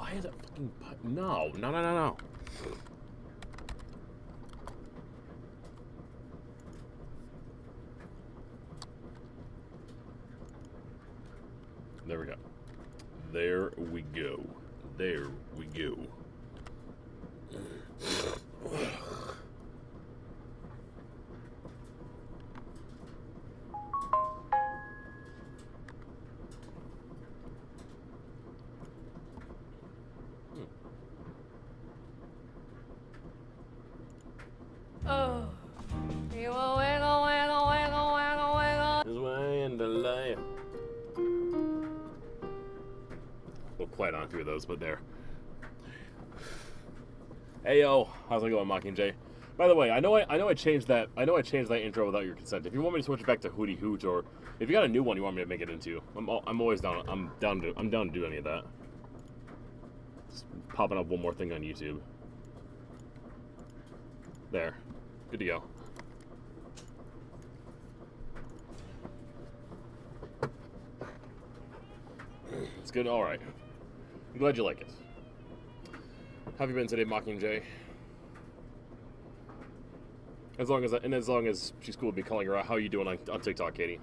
Why is it fucking... No. No, no, no, no. There we go. There we go. There we go. Oh, wiggle, wiggle, wiggle, wiggle, wiggle, wiggle. This way and the lay. Well, quite on a few of those, but there. Hey yo, how's it going, Mockingjay? By the way, I know I changed that intro without your consent. If you want me to switch it back to Hootie Hoot, or if you got a new one you want me to make it into, I'm always down. I'm down to do any of that. Just popping up one more thing on YouTube. There. Good to go. It's good? Alright. I'm glad you like it. How have you been today, Mockingjay? As long as she's cool with me calling her out, how are you doing on TikTok, Katie?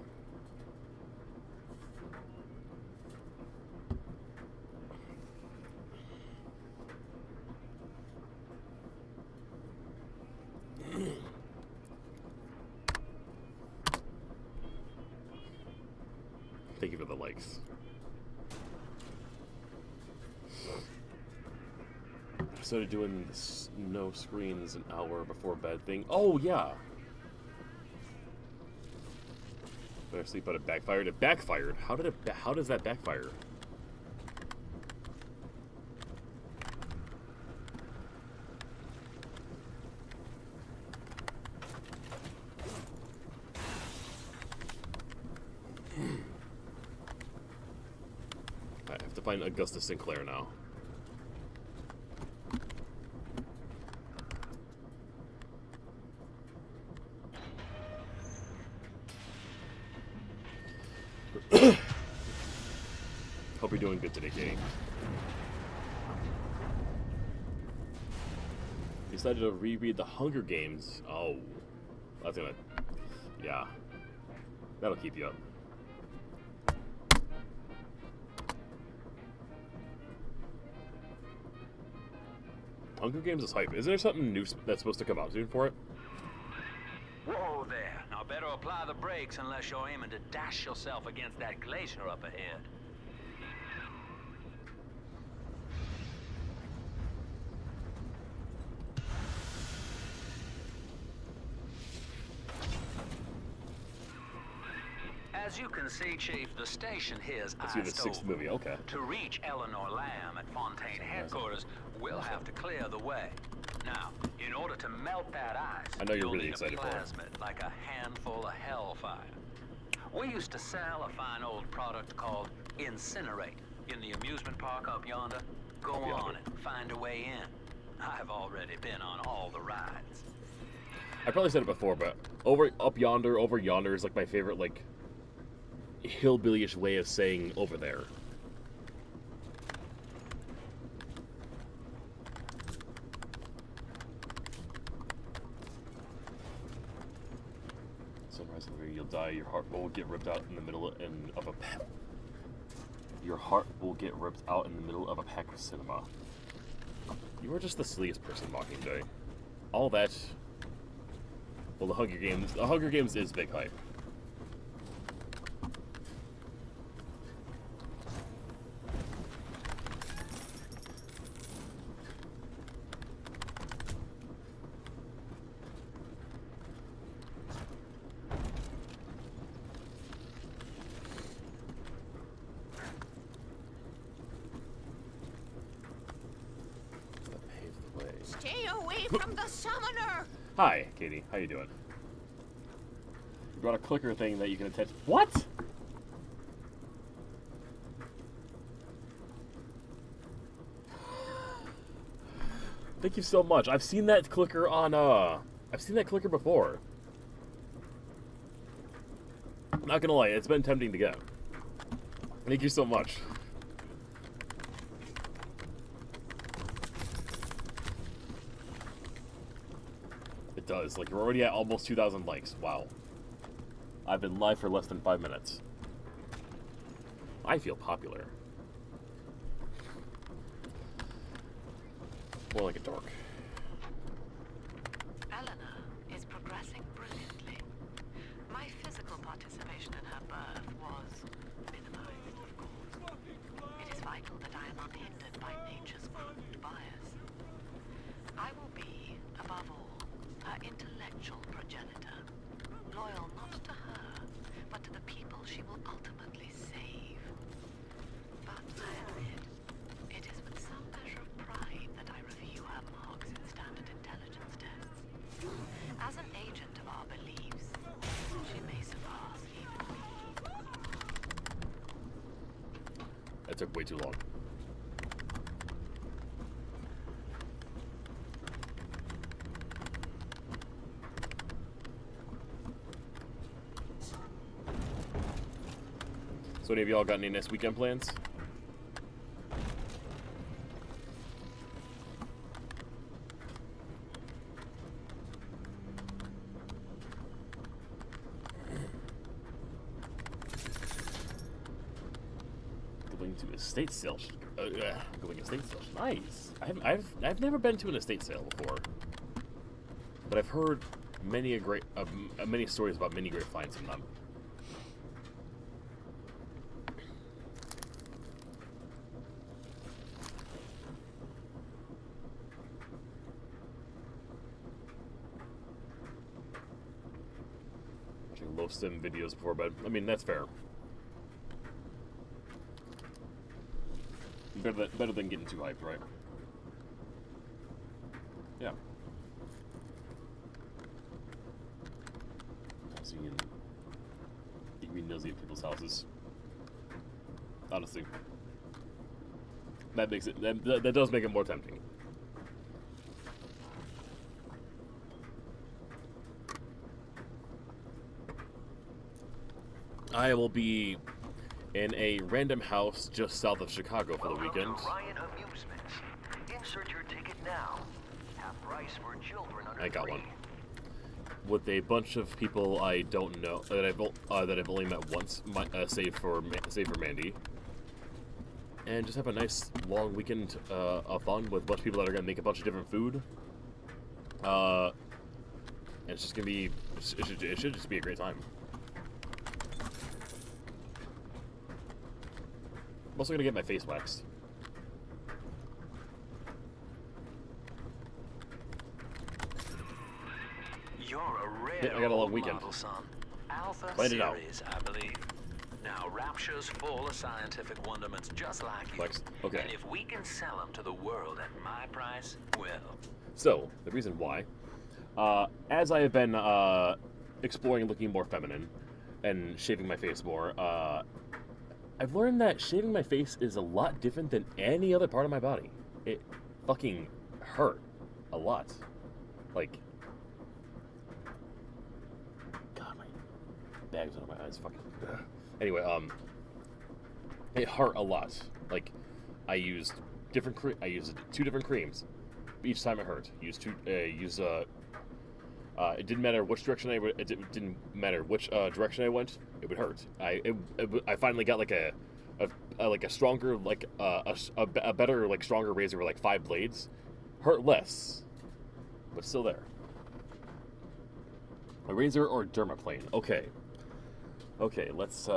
Thank you for the likes. I started doing this no screens an hour before bed thing. Oh, yeah. Better sleep, but it backfired. It backfired? How does that backfire? I have to find Augusta Sinclair now. Hope you're doing good today, Katie. Decided to reread The Hunger Games. Oh, that's gonna... Yeah. That'll keep you up. Hunger Games is hype. Isn't there something new that's supposed to come out soon for it? Whoa there. Now better apply the brakes unless you're aiming to dash yourself against that glacier up ahead. As you can see, Chief, the station here's Let's see the sixth movie, okay. To reach Eleanor Lamb at Fontaine headquarters, we'll have to clear the way. Now, in order to melt that ice, I know you're really need excited a for it. plasmid, like a handful of hellfire. We used to sell a fine old product called Incinerate in the amusement park up yonder. Go on and find a way in. I've already been on all the rides. I probably said it before, but up yonder, over yonder is like my favorite, like, hillbillyish way of saying over there. Sunrise where you'll die, your heart will get ripped out in the middle of a pack. Your heart will get ripped out in the middle of a pack of cinema. You are just the silliest person, Mockingjay. All that. Well, the Hunger Games is big hype. Stay away from the summoner! Hi, Katie. How you doing? You brought a clicker thing that you can attach. What? Thank you so much. I've seen that clicker on, I've seen that clicker before. Not gonna lie, it's been tempting to get. Thank you so much. does. Like, we're already at almost 2,000 likes. Wow. I've been live for less than 5 minutes. I feel popular. More like a dork. Eleanor is progressing brilliantly. My physical participation in her birth was minimized, of course. It is vital that I am unhindered by nature's crude bias. I will be, above all, her intellectual progenitor, loyal not to her, but to the people she will ultimately save. But I admit, it is with some measure of pride that I review her marks in standard intelligence tests. As an agent of our beliefs, she may surpass even me. That took way too long. So any of y'all got any next weekend plans? Going to estate sale. Going to estate sale. Nice. I've never been to an estate sale before, but I've heard many stories about many great finds from them. Watching low sim videos before bed. I mean, that's fair. Better than getting too hyped, right? Yeah. So you can be nosy at people's houses. Honestly. That makes it, that does make it more tempting. I will be in a random house just south of Chicago for the weekend. Ryan Amusements. Insert your ticket now. Half price for children under I got 3. one. With a bunch of people I don't know that I've only met once, save for Mandy, and just have a nice long weekend of fun with a bunch of people that are gonna make a bunch of different food. And it's just gonna be it should just be a great time. I'm also gonna get my face waxed. You're a rare Yeah, I got a long old weekend. model, son. Alpha Played it out. series, I believe. Now, Rapture's full of scientific wonderments just like you. Flex. Okay. And if we can sell them to the world at my price, well... So, the reason why, as I have been exploring looking more feminine and shaving my face more, I've learned that shaving my face is a lot different than any other part of my body. It fucking hurt a lot. Like, God, my bag's under my eyes. Fucking. Ugh. Anyway, it hurt a lot. Like, I used two different creams. Each time it hurt. It didn't matter which direction it didn't matter which direction I went. It would hurt. I finally got like a stronger a better like stronger razor with like 5 blades. Hurt less, but still there. A razor or dermaplane? Okay, let's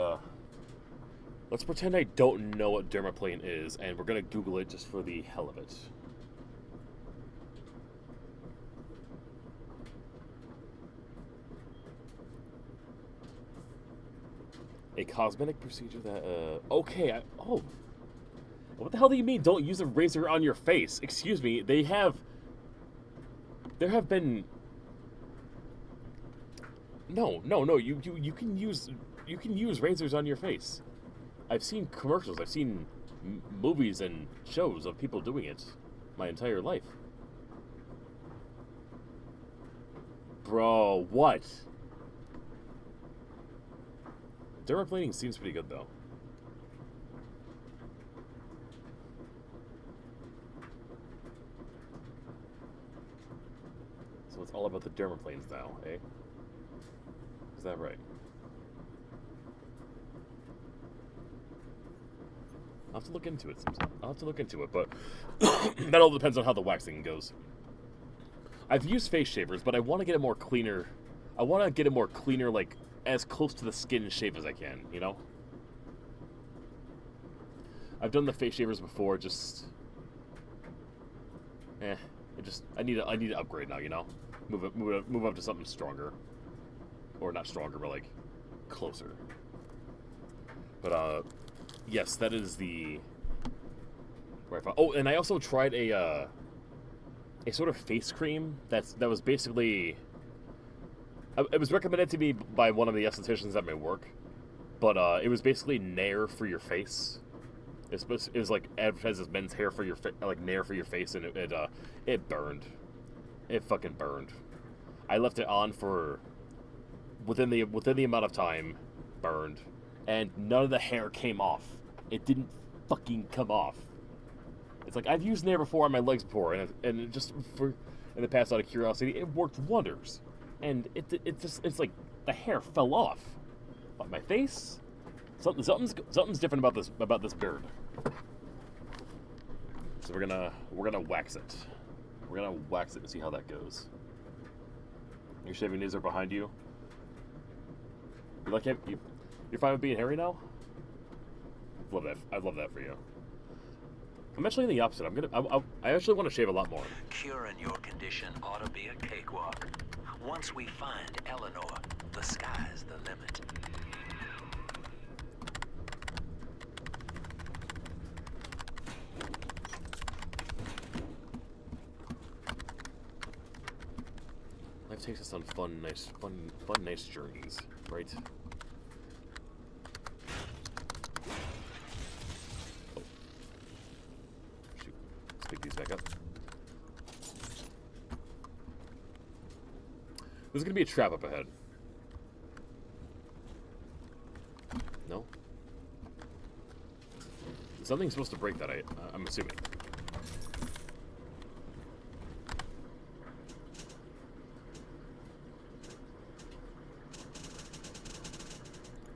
pretend I don't know what dermaplane is, and we're gonna Google it just for the hell of it. A cosmetic procedure that, okay, what the hell do you mean don't use a razor on your face? Excuse me, there have been, no, you can use razors on your face. I've seen commercials, I've seen movies and shows of people doing it my entire life. Bro, what? Dermaplaning seems pretty good, though. So all about the dermaplanes now, eh? Is that right? I'll have to look into it. I'll have to look into it, but that all depends on how the waxing goes. I've used face shavers, but I want to get it more cleaner. I want to get it more cleaner, like, as close to the skin shape as I can, you know? I've done the face shavers before, just... I need to upgrade now, you know? Move up to something stronger. Or not stronger, but, like, closer. But, yes, that is the... Where I found... Oh, and I also tried a sort of face cream that was basically... It was recommended to me by one of the estheticians at my work, but it was basically Nair for your face. It was like advertised as men's hair for your like Nair for your face, and it burned. It fucking burned. I left it on for within the amount of time, burned, and none of the hair came off. It didn't fucking come off. It's like I've used Nair before on my legs before, and it just for in the past out of curiosity, it worked wonders. And it's like the hair fell off. But my face, something's different about this beard. So we're gonna wax it. We're gonna wax it and see how that goes. Your shaving knees are behind you. You like it? You're fine with being hairy now? Love that. I love that for you. I'm actually in the opposite. I actually want to shave a lot more. Curing your condition ought to be a cakewalk. Once we find Eleanor, the sky's the limit. Life takes us on fun, nice journeys, right? Oh. Shoot. Let's pick these back up. There's gonna be a trap up ahead. No? Something's supposed to break that, I'm assuming.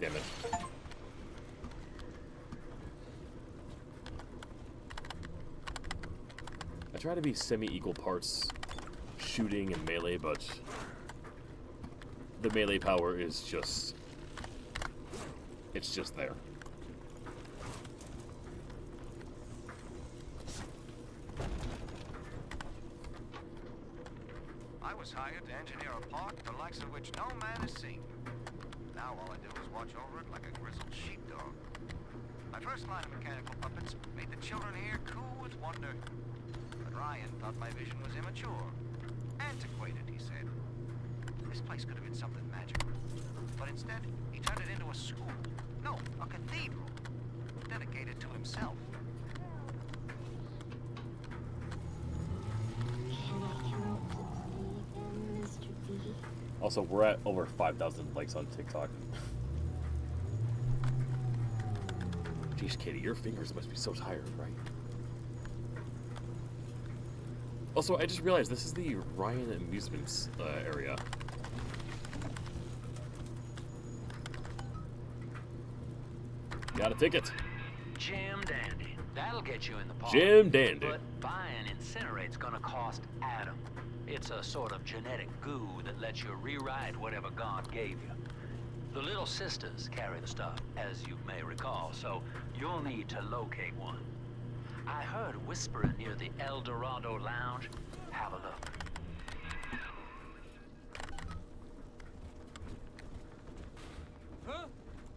Damn it. I try to be semi-equal parts shooting and melee, but the melee power is just... it's just there. I was hired to engineer a park the likes of which no man has seen. Now all I do is watch over it like a grizzled sheepdog. My first line of mechanical puppets made the children here coo with wonder. But Ryan thought my vision was immature. Antiquated, he said. This place could have been something magical. But instead, he turned it into a school. No, a cathedral. Dedicated to himself. Also, we're at over 5,000 likes on TikTok. Jeez, Katie, your fingers must be so tired, right? Also, I just realized this is the Ryan Amusements area. Got a ticket. Jim Dandy. That'll get you in the park. Jim Dandy. But buying Incinerate's gonna cost Adam. It's a sort of genetic goo that lets you rewrite whatever God gave you. The little sisters carry the stuff, as you may recall, so you'll need to locate one. I heard whispering near the El Dorado Lounge. Have a look. Huh?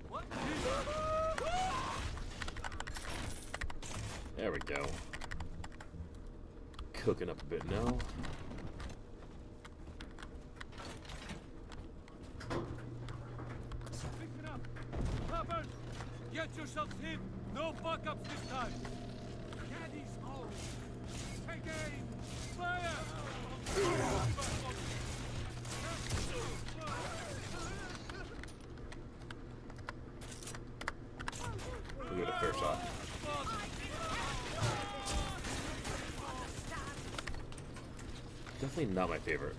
What? There we go. Cooking up a bit now. Pick it up. Poppers! Get yourselves in. No fuck-ups this time. Caddy's home. Take aim. Fire! We'll get a fair shot. Definitely not my favorite.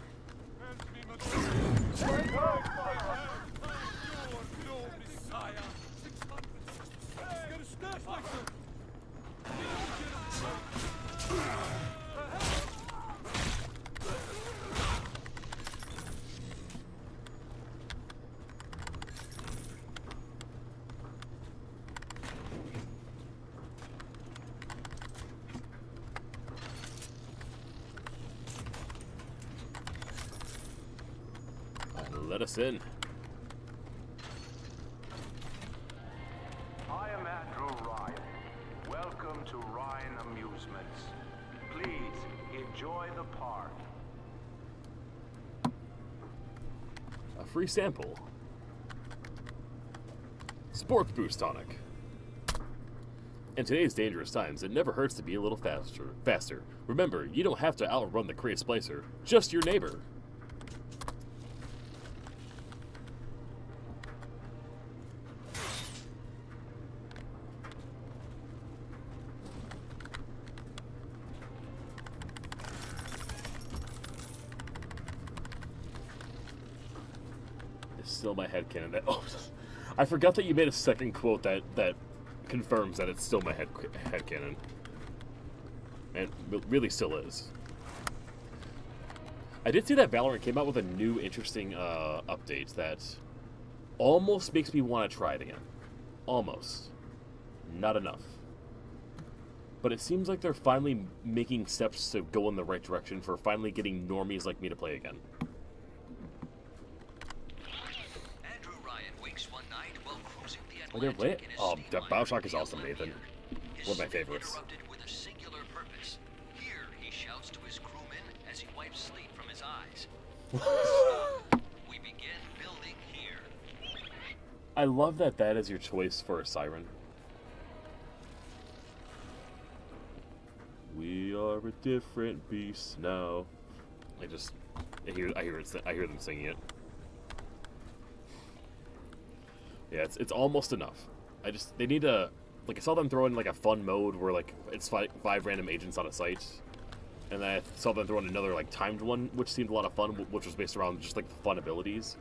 let us in. I am Andrew Ryan. Welcome to Ryan Amusements. Please enjoy the park. A free sample. Sports Boost Tonic. In today's dangerous times, it never hurts to be a little faster. Remember, you don't have to outrun the Crate Splicer, just your neighbor. It's still my headcanon that... Oh, I forgot that you made a second quote that confirms that it's still my headcanon. And it really still is. I did see that Valorant came out with a new interesting update that almost makes me want to try it again. Almost. Not enough. But it seems like they're finally making steps to go in the right direction for finally getting normies like me to play again. Are they lit? Oh, Bioshock is awesome, Nathan. One of my favorites. With a singular purpose. Here he shouts to his crewmen as he wipes sleep from his eyes. We begin building here. I love that that is your choice for a siren. We are a different beast now. I hear them singing it. Yeah, it's almost enough. They need to, like, I saw them throw in, like, a fun mode where, like, it's five random agents on a site. And then I saw them throw in another, like, timed one, which seemed a lot of fun, which was based around just, like, the fun abilities.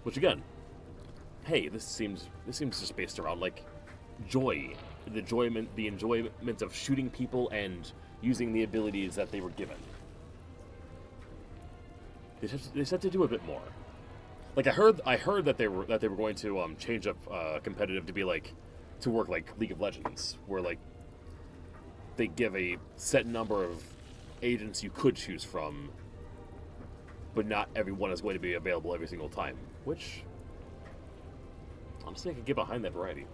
Which, again, hey, this seems just based around, like, joy. The enjoyment of shooting people and using the abilities that they were given. They just have to do a bit more. Like, I heard that they were going to change up competitive to work like League of Legends, where like they give a set number of agents you could choose from, but not everyone is going to be available every single time. Which honestly, I could get behind that variety,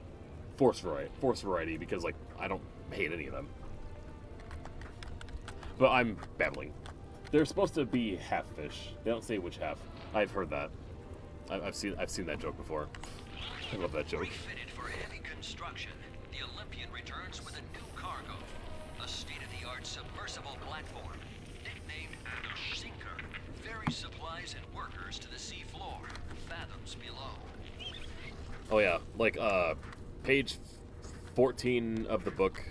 force variety, because like I don't hate any of them. But I'm babbling. They're supposed to be half fish. They don't say which half. I've heard that. I've seen that joke before. I love that joke. Refitted for heavy construction, the Olympian returns with a new cargo, a state-of-the-art submersible platform, nicknamed the Sinker, ferries supplies and workers to the sea floor, fathoms below. Oh yeah, like page 14 of the book,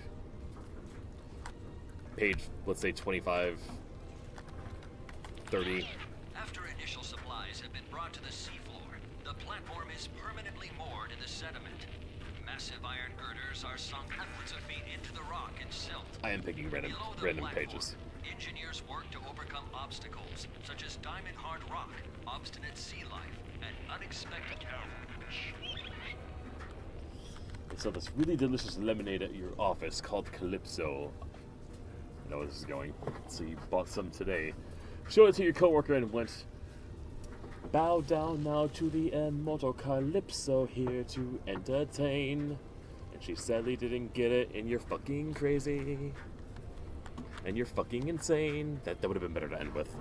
page, let's say 25, 30. After initial supplies have been brought to the seafloor, the platform is permanently moored in the sediment. Massive iron girders are sunk hundreds of feet into the rock and silt. I am picking random pages. Engineers work to overcome obstacles such as diamond-hard rock, obstinate sea life, and unexpected They sell this really delicious lemonade at your office called Calypso. I know where this is going. So you bought some today. Showed it to your coworker and went, bow down now to the immortal Calypso, here to entertain. And she sadly didn't get it, and you're fucking crazy. And you're fucking insane. That would have been better to end with.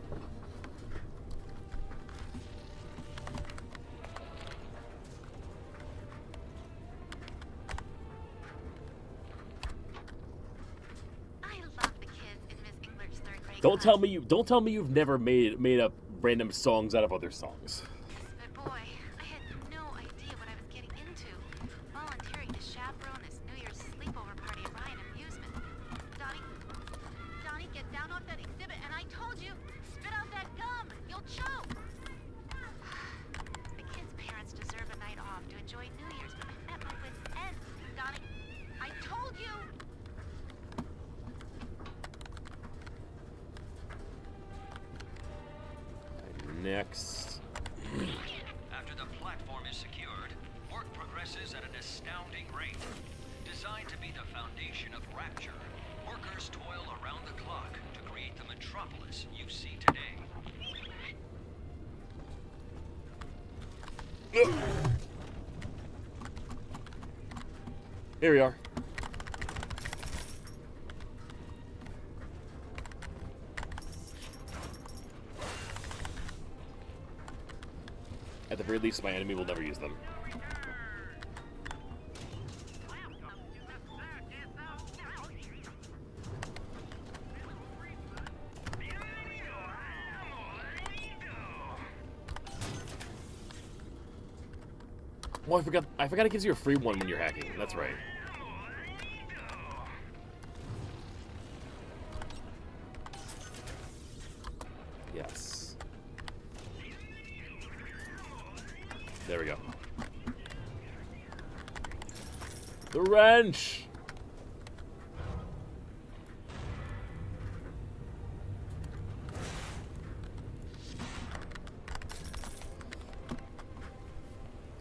Don't tell me you've never made up random songs out of other songs. But boy, I had no idea what I was getting into. Volunteering to chaperone this New Year's sleepover party at Ryan Amusement. Donnie, get down off that exhibit, and I told you, spit out that gum. You'll choke. The kids' parents deserve a night off to enjoy New Year's, but I'm at my wit's end. Donnie, I told you. Next. After the platform is secured, work progresses at an astounding rate. Designed to be the foundation of Rapture, workers toil around the clock to create the metropolis you see today. Here we are. At the very least, my enemy will never use them. Oh, I forgot it gives you a free one when you're hacking. That's right. Yes. There we go. The wrench!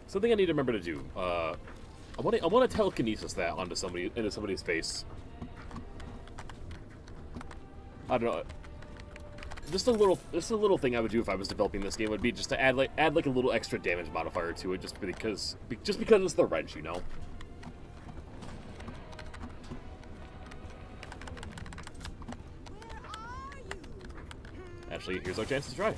Something I need to remember to do. I want to telekinesis that into somebody's face. I don't know. Just a little thing I would do if I was developing this game would be just to add like a little extra damage modifier to it, just because it's the wrench, you know. Actually, here's our chance to try.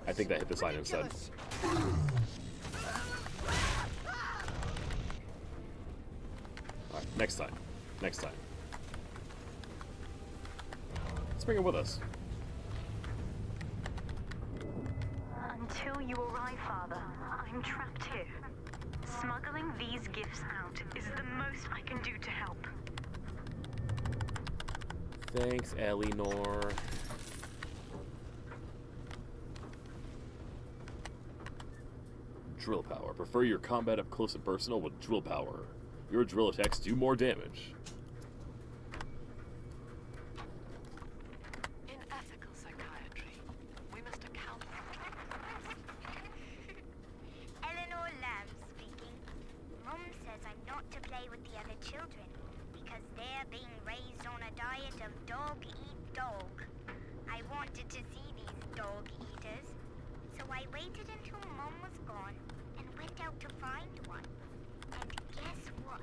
I think that hit the sign instead. Alright, next time. Next time. Let's bring it with us. Until you arrive, Father, I'm trapped here. Smuggling these gifts out is the most I can do to help. Thanks, Eleanor. Drill power. Prefer your combat up close and personal with drill power. Your drill attacks do more damage. In ethical psychiatry, we must account for... Eleanor Lamb speaking. Mum says I'm not to play with the other children because they're being raised on a diet of dog-eat-dog. I wanted to see these dog-eaters, so I waited until Mum was gone and went out to find one. And guess what?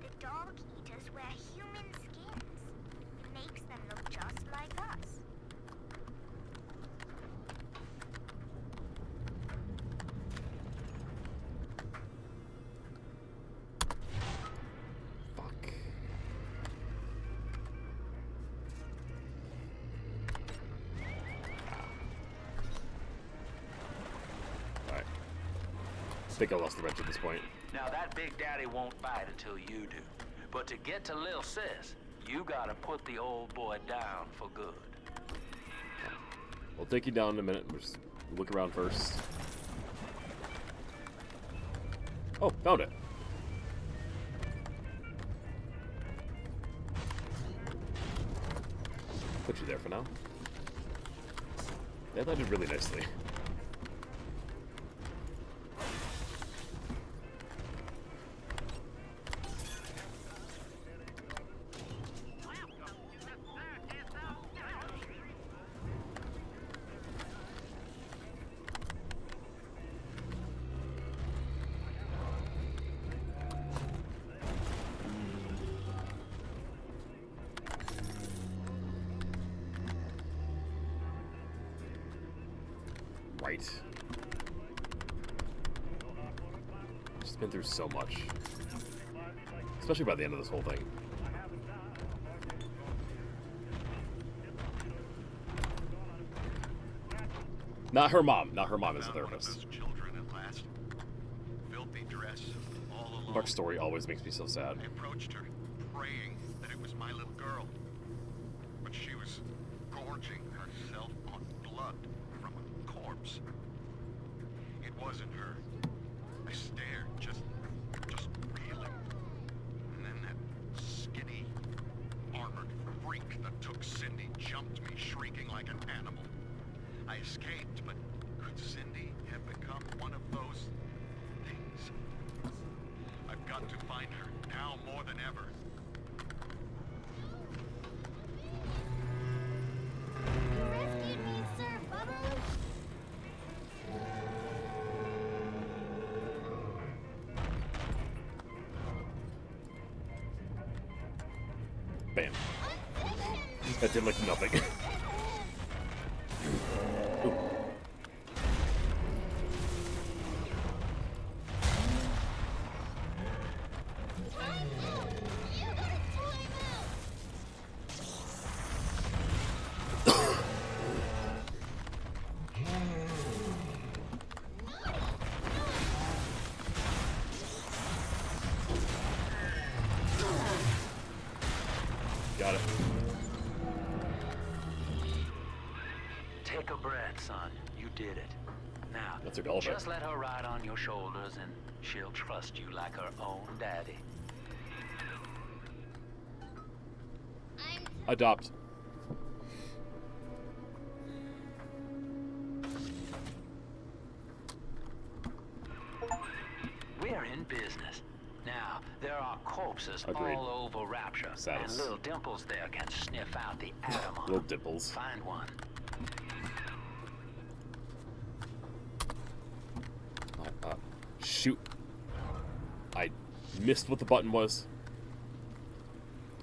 The dog-eaters wear human skins. It makes them look just like us. Fuck. Alright. I think I lost the wrench at this point. Now that Big Daddy won't fight until you do. But to get to Lil Sis, you gotta put the old boy down for good. We'll take you down in a minute. We'll just look around first. Oh, found it. Put you there for now. That landed really nicely. Right. Just been through so much. Especially by the end of this whole thing. Not her mom. Not her mom is a therapist. Children at last. Filthy dress, all alone. Mark's story always makes me so sad. I approached her, praying that it was my little girl. But she was gorging herself on blood from a corpse. It wasn't her. I stared, just reeling. And then that skinny, armored freak that took Cindy jumped me, shrieking like an animal. I escaped, but could Cindy have become one of those things? I've got to find her, now more than ever. Bam. That did like nothing. Ooh. Got it. Take a breath, son. You did it. Now, That's a gulliver. just let her ride on your shoulders and she'll trust you like her own daddy. Adopt. We're in business. Now, there are corpses Agreed. all over Rapture, Status. and little Dimples there can sniff out the atom on Little them. dimples. Find one. Shoot. I missed what the button was.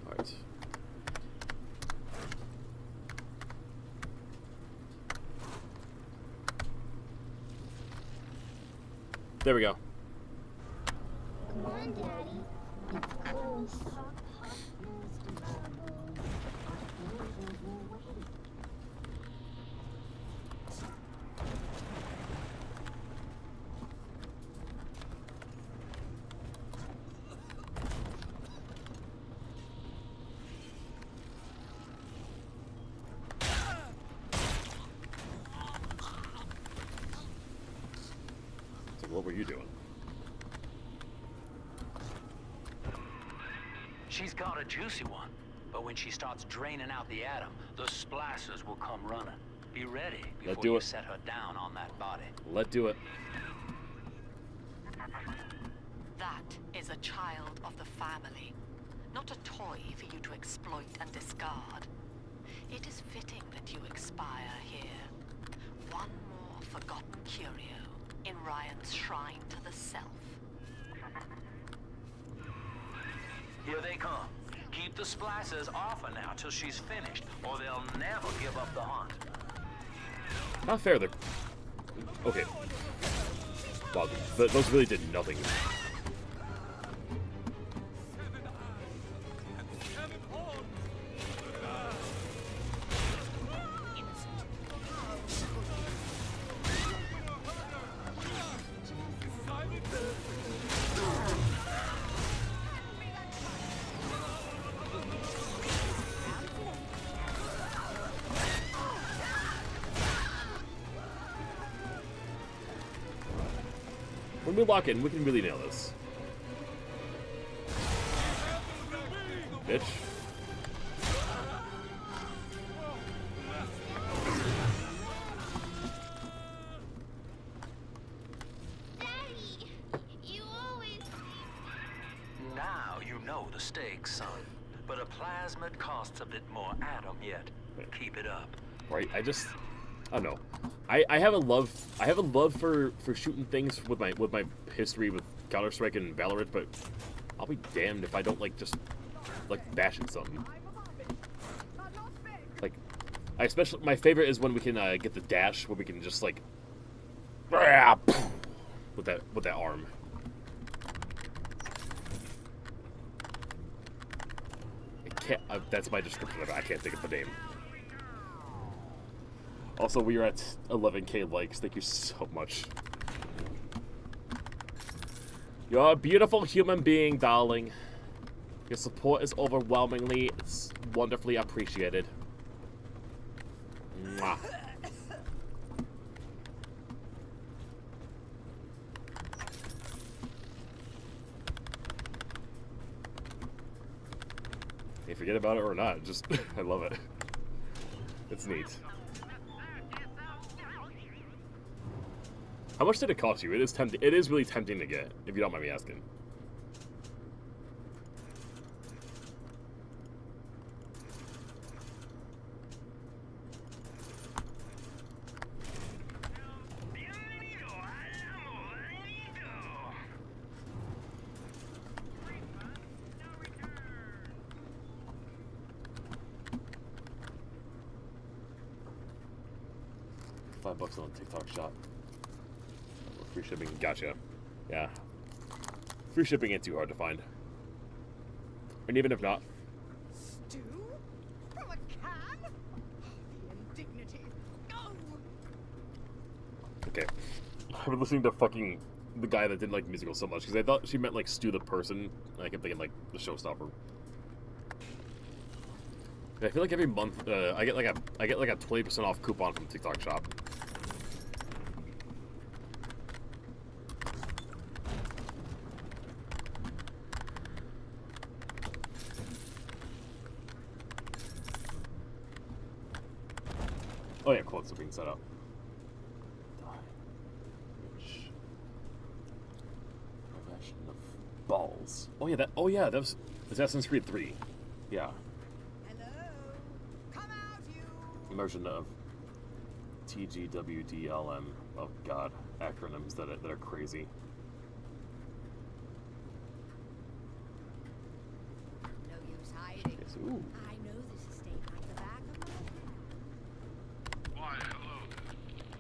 Alright. There we go. Come on, Daddy. It's close. Hop, hop, Mr. Bubbles. So what were you doing? She's got a juicy one, but when she starts draining out the atom, the splicers will come running. Be ready Let's before do you it. set her down on that body. Let's do it. That is a child of the family, not a toy for you to exploit and discard. It is fitting that you expire here. One more forgotten curio in Ryan's shrine to the self. Here they come. Keep the splicers off her now till she's finished, or they'll never give up the hunt. Not fair, they're... Okay. Wow, those really did nothing. When we lock in, we can really nail this. Bitch. Daddy, you always... Now you know the stakes, son. But a plasmid costs a bit more atom yet. Keep it up. Right? I don't know. I have a love for shooting things with my history with Counter-Strike and Valorant, but I'll be damned if I don't just bashing something. Like, I especially my favorite is when we can get the dash where we can just with that arm. That's my description of it. I can't think of the name. Also, we are at 11K likes. Thank you so much. You're a beautiful human being, darling. Your support is overwhelmingly, it's wonderfully appreciated. Mwah. Hey, forget about it or not, just, I love it. It's neat. How much did it cost you? It is tempting. It is really tempting to get, if you don't mind me asking. $5 on the TikTok shop. Free shipping, gotcha. Yeah. Free shipping ain't too hard to find. And even if not. Stew? From a can? The indignity. Go! Okay. I've been listening to fucking the guy that didn't like musicals so much because I thought she meant like Stu the person, and I kept thinking like the showstopper. I feel like every month I get like a 20% off coupon from TikTok shop. Oh yeah, quotes are being set up. Profession of balls. Oh yeah, that was Assassin's Creed 3. Yeah. Hello? Come out, you! Immersion of TGWDLM. Oh god, acronyms that are crazy. No use hiding. Yes, ooh. I know this estate like the back of my hand. Why, hello there.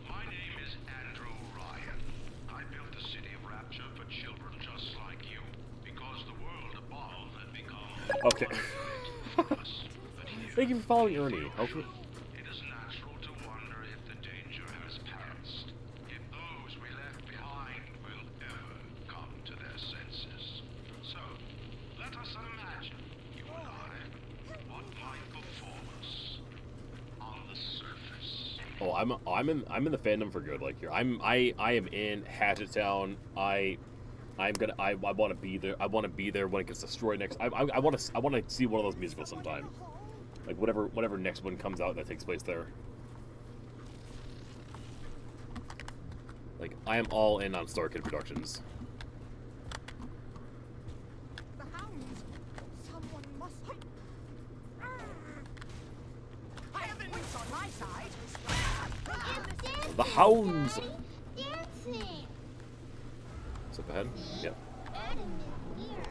My name is Andrew Ryan. I built the city of Rapture for children just like you, because the world above had become Okay. Thank you for following Ernie. Hopefully. It is natural to wonder if the danger has passed, if those we left behind will ever come to their senses. So, let us imagine, you and I, what might befall us on the surface. Oh, I'm in the fandom for good. Like here, I am in Hatchet Town. I want to be there. I want to be there when it gets destroyed next. I want to see one of those musicals sometime. Like whatever next one comes out that takes place there. Like I am all in on Star Kid Productions. The hounds! Someone must be... I have the wits on my side! The hounds. Dancing! Is up ahead? Yep. Adam is here.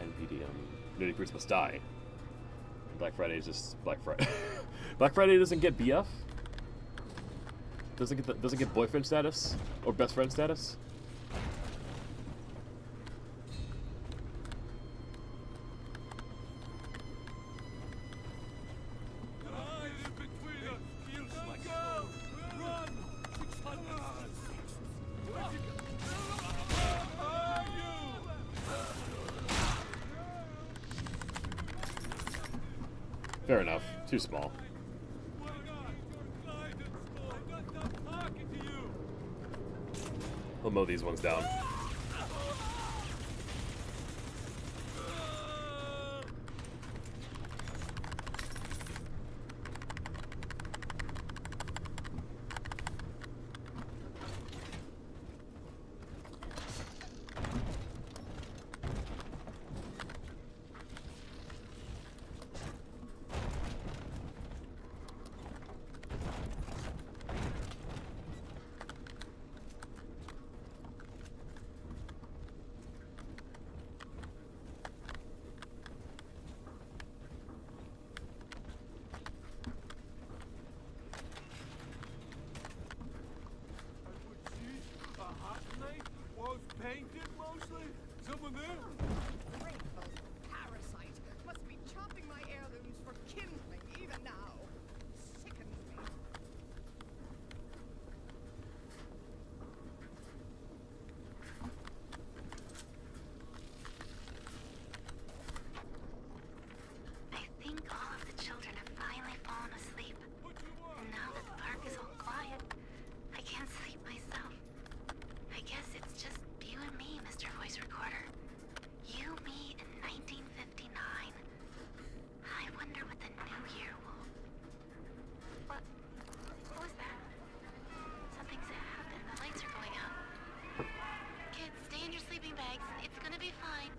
NPD. Nudie Fruits must die. Black Friday is just Black Friday. Black Friday doesn't get BF. Doesn't get boyfriend status or best friend status. Fair enough. Too small. We'll mow these ones down. Painted mostly? Someone there? Rainbow parasite must be chopping my heirlooms for kindling even now. Sickens me. I think all of the children have finally fallen asleep. And now that the park is all quiet, I can't sleep myself. I guess it's just you and me, Mr. Voice Recorder. You, me, in 1959. I wonder what the new year will... What was that? Something's happened. The lights are going out. Kids, stay in your sleeping bags. It's gonna be fine.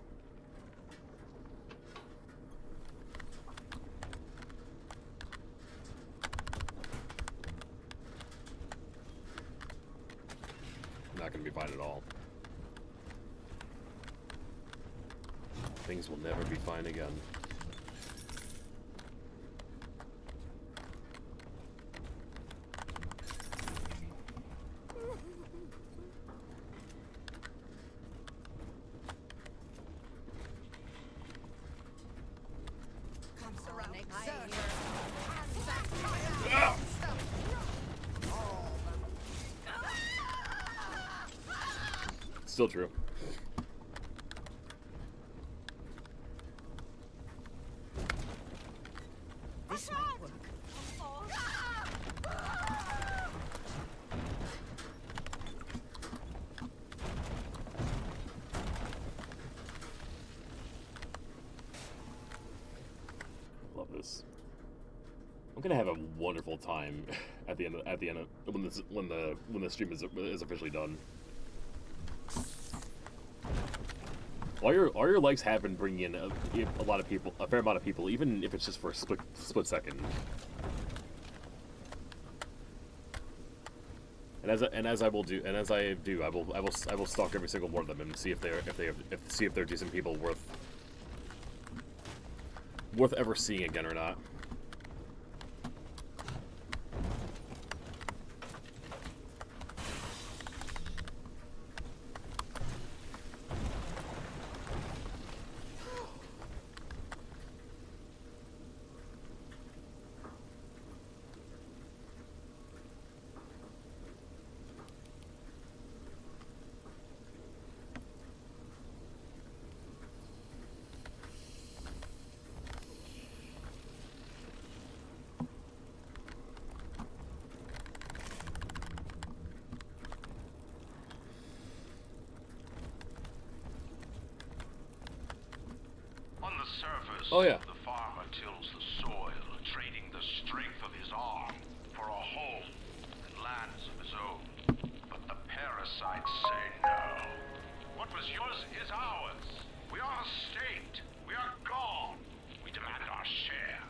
Not gonna be fine at all. Things will never be fine again. Still true. This might work. Love this. I'm gonna have a wonderful time at the end of when the stream is officially done. All your likes have been bringing in a lot of people, a fair amount of people, even if it's just for a split second. And as I do, I will stalk every single one of them and see if they're decent people worth ever seeing again or not. On the surface, Oh, yeah. the farmer tills the soil, trading the strength of his arm for a home and lands of his own. But the parasites say no. What was yours is ours. We are a state. We are gone. We demand our share.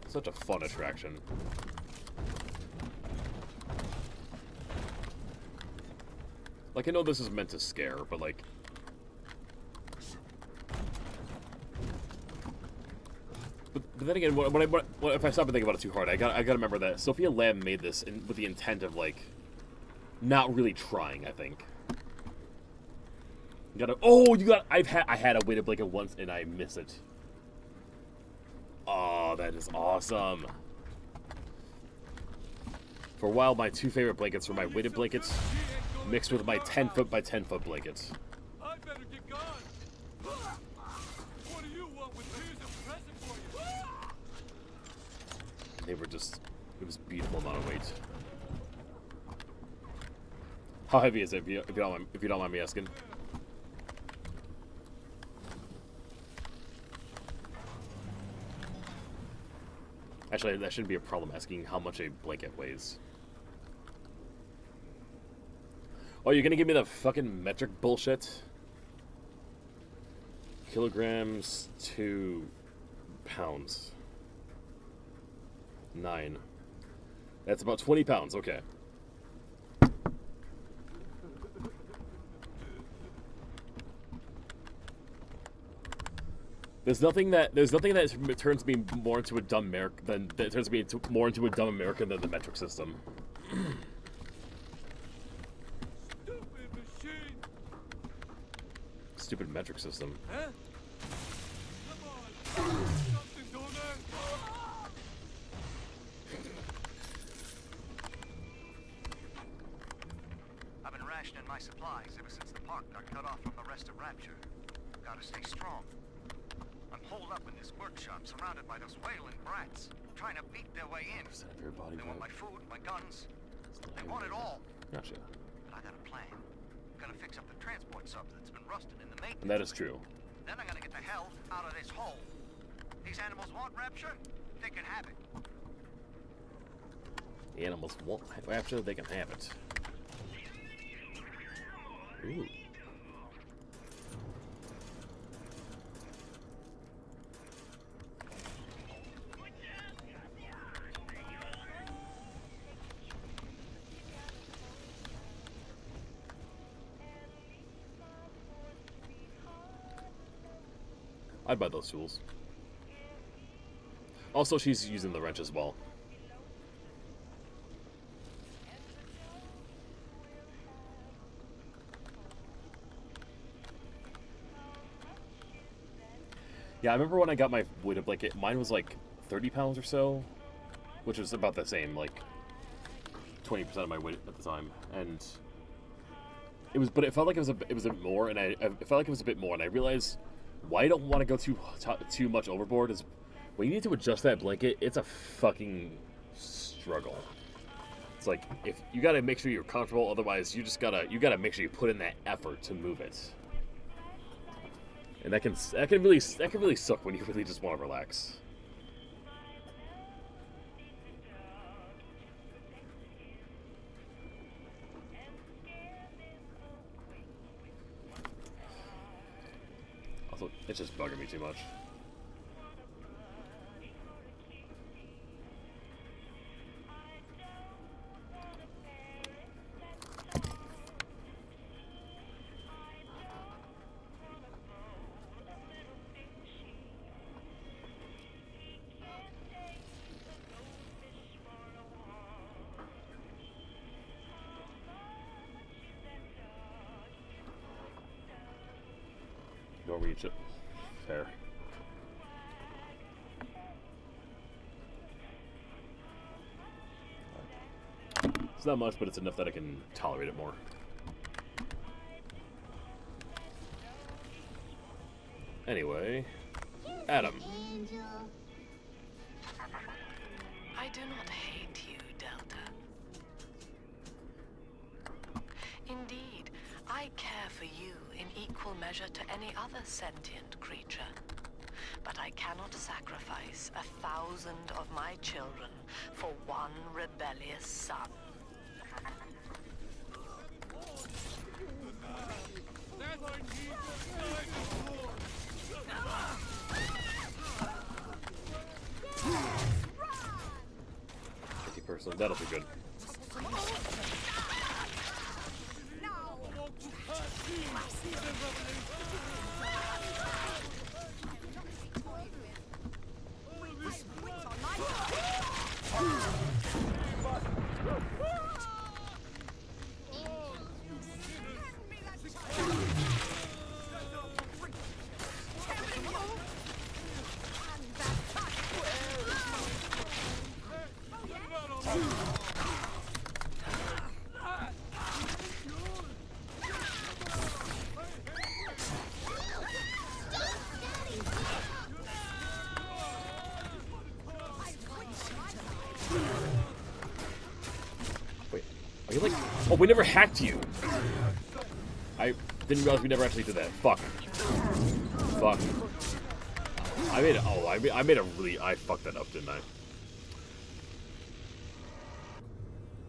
Such a fun attraction. Like, I know this is meant to scare, but like... But then again, if I stop and think about it too hard, I gotta remember that Sophia Lamb made this with the intent of, like, not really trying, I think. I had a weighted blanket once and I miss it. Oh, that is awesome. For a while, my two favorite blankets were my weighted blankets mixed with my 10-foot by 10-foot blankets. I better get gone. What do you want with here's a present for you? They were just... It was a beautiful amount of weight. How heavy is it, if you don't mind me asking? Actually, that shouldn't be a problem asking how much a blanket weighs. Oh, you're gonna give me the fucking metric bullshit? Kilograms to pounds. 9. That's about 20 pounds, okay. There's nothing that turns me more into a dumb American more into a dumb American than the metric system. Stupid machine. Stupid metric system. Huh? Come on. Something, don't I've been rationing my supplies ever since the park got cut off from the rest of Rapture. Gotta stay strong. I'm holed up in this workshop, surrounded by those wailing brats, trying to beat their way in. They want my food, my guns. They want it all. Gotcha. But I got a plan. I'm gonna fix up the transport sub that's been rusted in the maintenance. And that is true. Then I'm gonna get the hell out of this hole. These animals want Rapture, they can have it. The animals won't Rapture, they can have it. Ooh. I'd buy those tools. Also, she's using the wrench as well. Yeah, I remember when I got my weighted blanket, mine was like 30 pounds or so, which was about the same, like 20% of my weight at the time, and but it felt like it was a bit more, and I felt like it was a bit more, and I realized why I don't want to go too much overboard is when you need to adjust that blanket, it's a fucking struggle. It's like if you gotta make sure you're comfortable, otherwise you gotta make sure you put in that effort to move it. And that can really suck when you really just want to relax. Also, it's just bugging me too much. Don't reach it. Fair. It's not much, but it's enough that I can tolerate it more. Anyway, Adam. I do not hate you, Delta. Indeed, I care for you in equal measure to any other sentient creature. But I cannot sacrifice 1,000 of my children for one rebellious son. Person, that'll be good. Are you like... Oh, we never hacked you! I didn't realize we never actually did that. Fuck. Fuck. I made it... Oh, I made a really... I fucked that up, didn't I?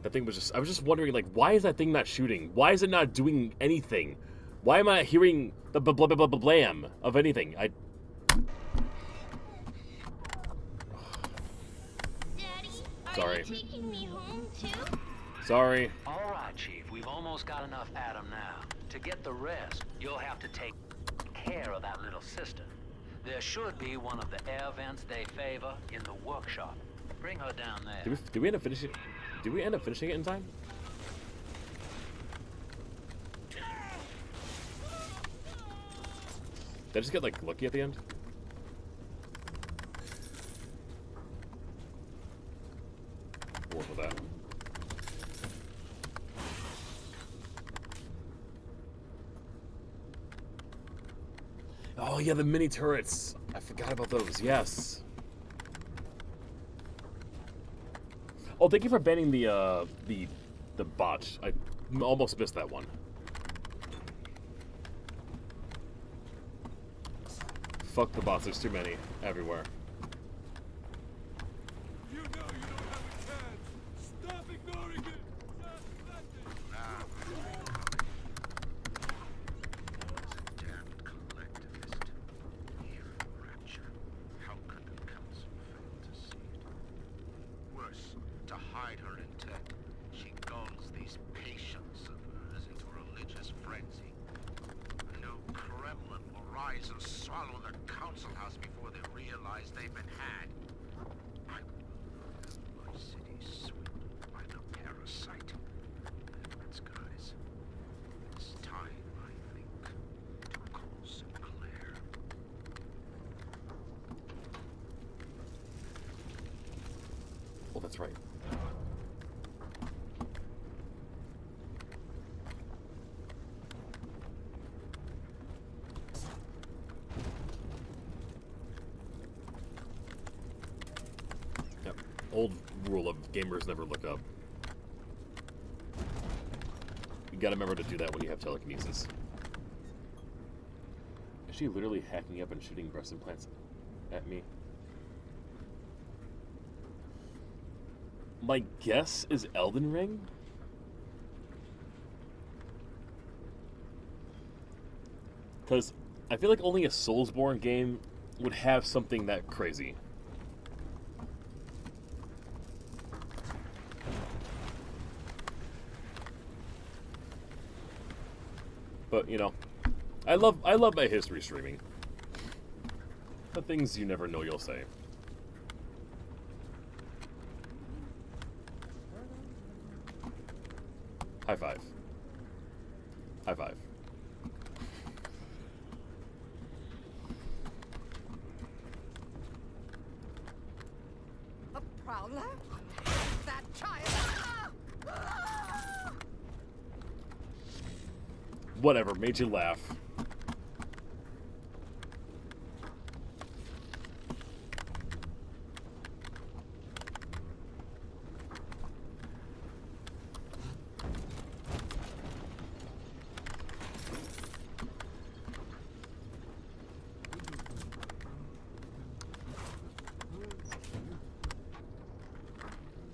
That thing was just... I was just wondering, like, why is that thing not shooting? Why is it not doing anything? Why am I not hearing the blam of anything? Daddy, Sorry. Are you taking me home too? Sorry. All right, Chief. We've almost got enough Adam now. To get the rest, you'll have to take care of that little sister. There should be one of the air vents they favor in the workshop. Bring her down there. Did we end up finishing? Did we end up finishing it in time? Did I just get like lucky at the end? We'll work with that. Oh yeah, the mini turrets. I forgot about those. Yes. Oh, thank you for banning the bot. I almost missed that one. Fuck the bots. There's too many everywhere. You know you don't have a chance. Stop ignoring it. Damned collectivist. Evil rapture. How could the council fail to see it? Worse, to hide her intent, she gulls these patients of hers into religious frenzy. A new Kremlin will rise and swallow the council house before they realize they've been had. I will have my city swept by the parasite. That's guys. It's time, I think, to call Sinclair. that's right. Yep. Old rule of gamers never look up. You gotta remember to do that when you have telekinesis. Is she literally hacking up and shooting breast implants at me? My guess is Elden Ring? Because I feel like only a Soulsborne game would have something that crazy. But, you know, I love my history streaming. The things you never know you'll say. High five. High five. A prowler? That child! Whatever, made you laugh.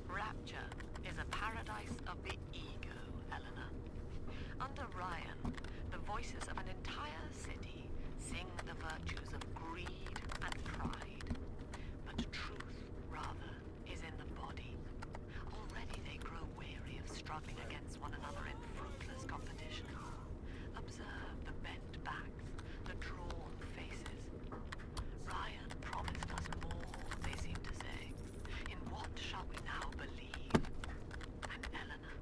Rapture is a paradise of the ego, Eleanor. Under Ryan, the voices of an entire city sing the virtues of greed and pride. But truth, rather, is in the body. Already they grow weary of struggling against one another in fruitless competition. Observe the bent backs, the drawn faces. Ryan promised us more, they seem to say. In what shall we now believe? And Eleanor,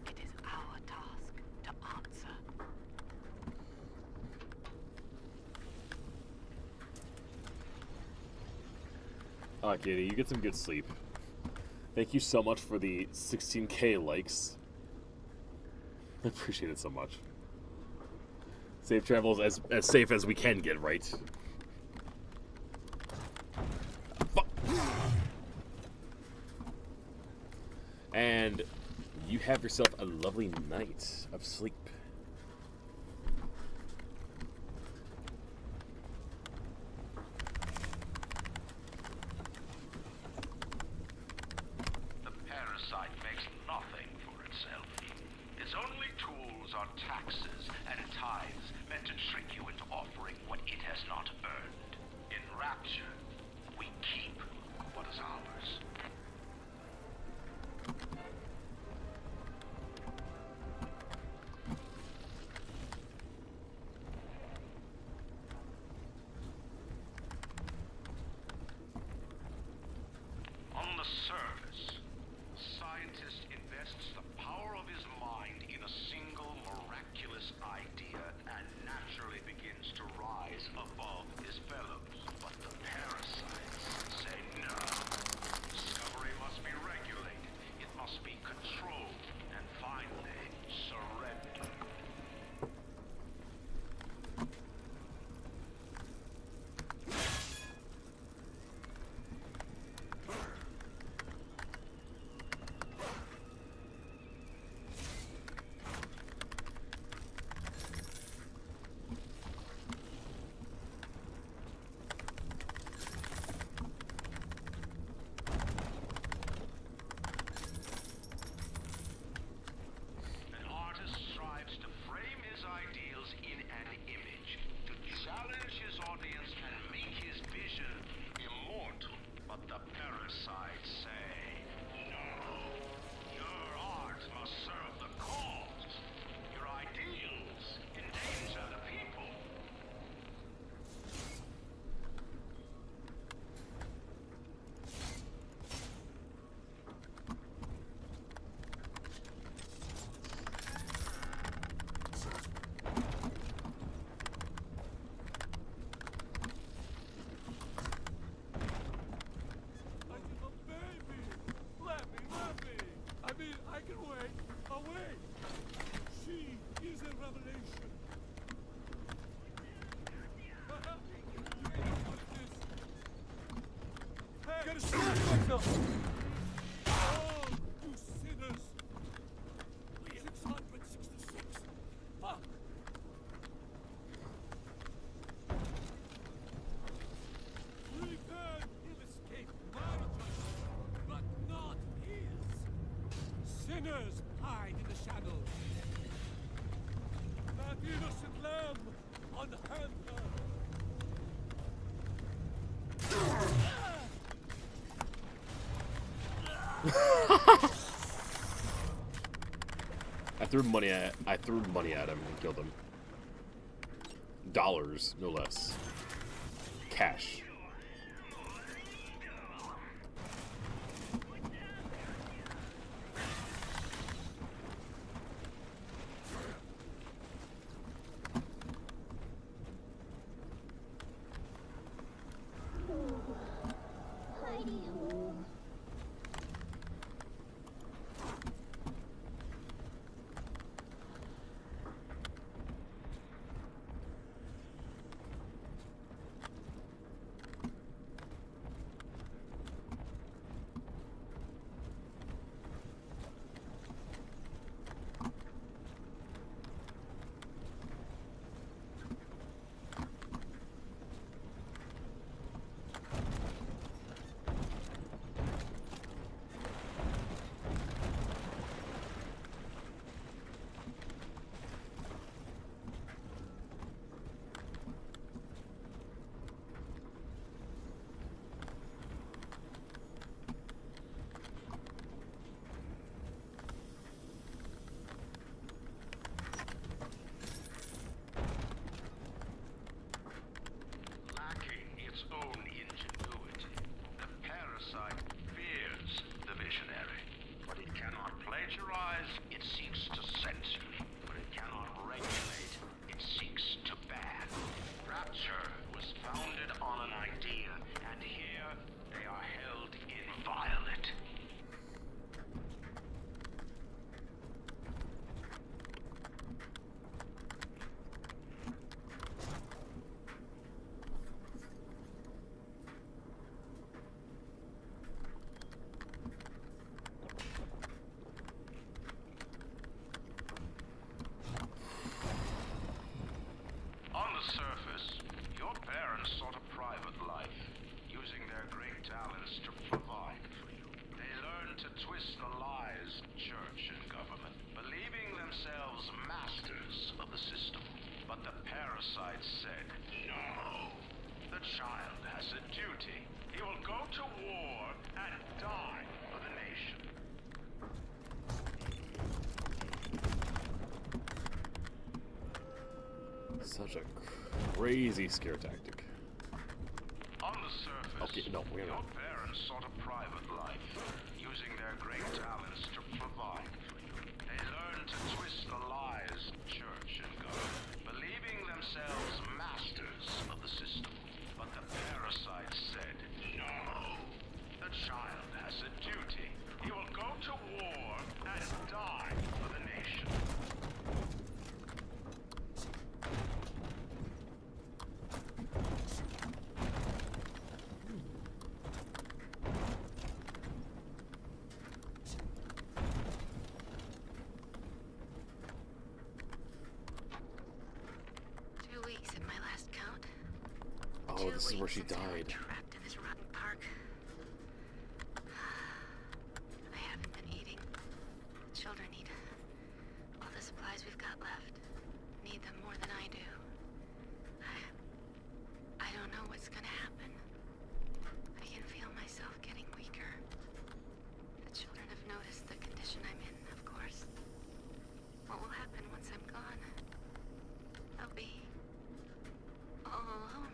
it is our task to answer. Alright, Katie, you get some good sleep. Thank you so much for the 16K likes. I appreciate it so much. Safe travels as safe as we can get, right? Fuck. And you have yourself a lovely night of sleep. The parasite makes nothing for itself. Its only tools are taxes and tithes meant to trick you into offering what it has not earned. In Rapture, we keep what is ours. On the surface, the scientist invests the power of his mind in a single miraculous idea and naturally begins revelation. You don't want this. Hey, get a stop myself! Oh, you sinners! 666. Fuck! We can. He'll escape my justice, but not his. Sinners hide in the shadows. That innocent lamb unhand her. I threw money at him and killed him. Dollars, no less. Cash. Lacking its own ingenuity, the parasite fears the visionary. What it cannot plagiarize, it seeks to censor. What it cannot regulate, it seeks to ban. Rapture was founded on an idea, and here they are held inviolate. On the surface, your parents sought a private life, using their great talents to provide for you. They learned to twist the lies of church and government, believing themselves masters of the system. But the parasite said, no. The child has a duty. He will go to war and die for the nation. Such a crazy scare tactic. On the surface, Okay, no, we're your not. parents sought a private life, using their great talents to provide for you. They learned to twist the lies of church and government, believing themselves masters of the system. But the parasite said, no. The child has a duty. He will go to war and die for the nation. Oh, this is where she died. Trapped in this rotten park. I haven't been eating. The children need all the supplies we've got left. Need them more than I do. I don't know what's gonna happen. I can feel myself getting weaker. The children have noticed the condition I'm in, of course. What will happen once I'm gone? I'll be all alone.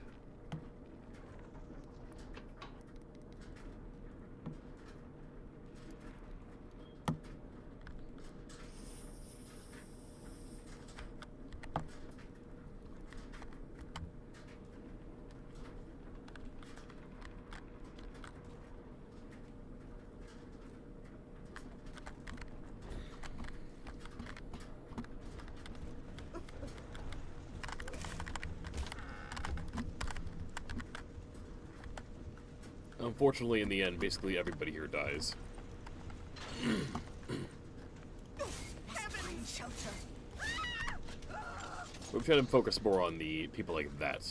unfortunately, in the end, basically everybody here dies. Heaven shelter. We've tried to focus more on the people like that.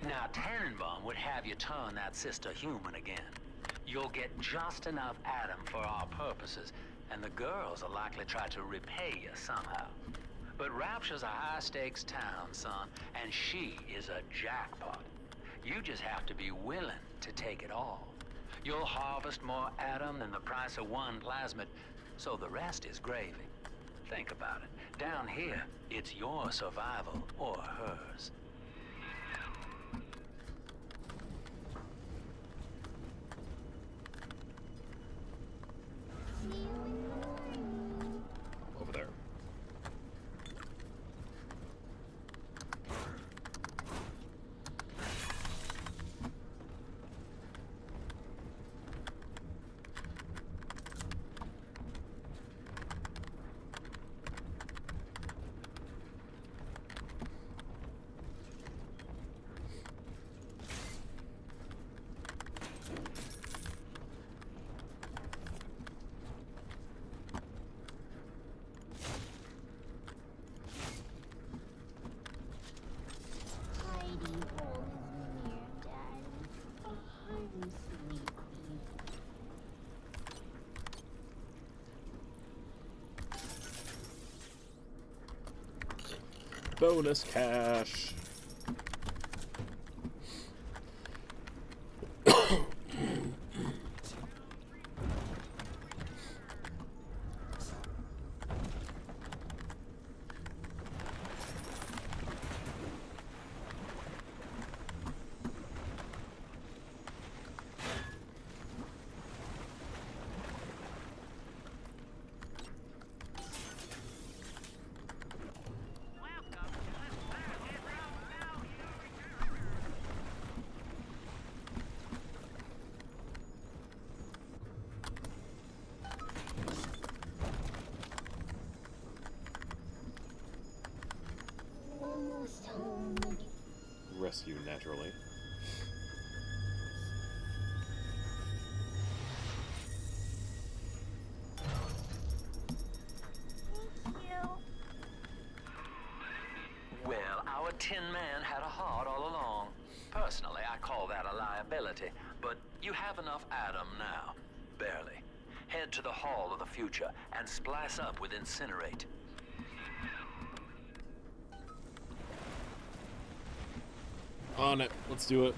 Now, Tannenbaum would have you turn that sister human again. You'll get just enough Adam for our purposes, and the girls will likely try to repay you somehow. But Rapture's a high-stakes town, son, and she is a jackpot. You just have to be willing to take it all. You'll harvest more Adam than the price of one plasmid, so the rest is gravy. Think about it. Down here, it's your survival or hers. Over there. Bonus cash. Rescue, naturally. Well, our Tin Man had a heart all along. Personally, I call that a liability, but you have enough Adam now. Barely. Head to the Hall of the Future and splice up with Incinerate. On it. Let's do it.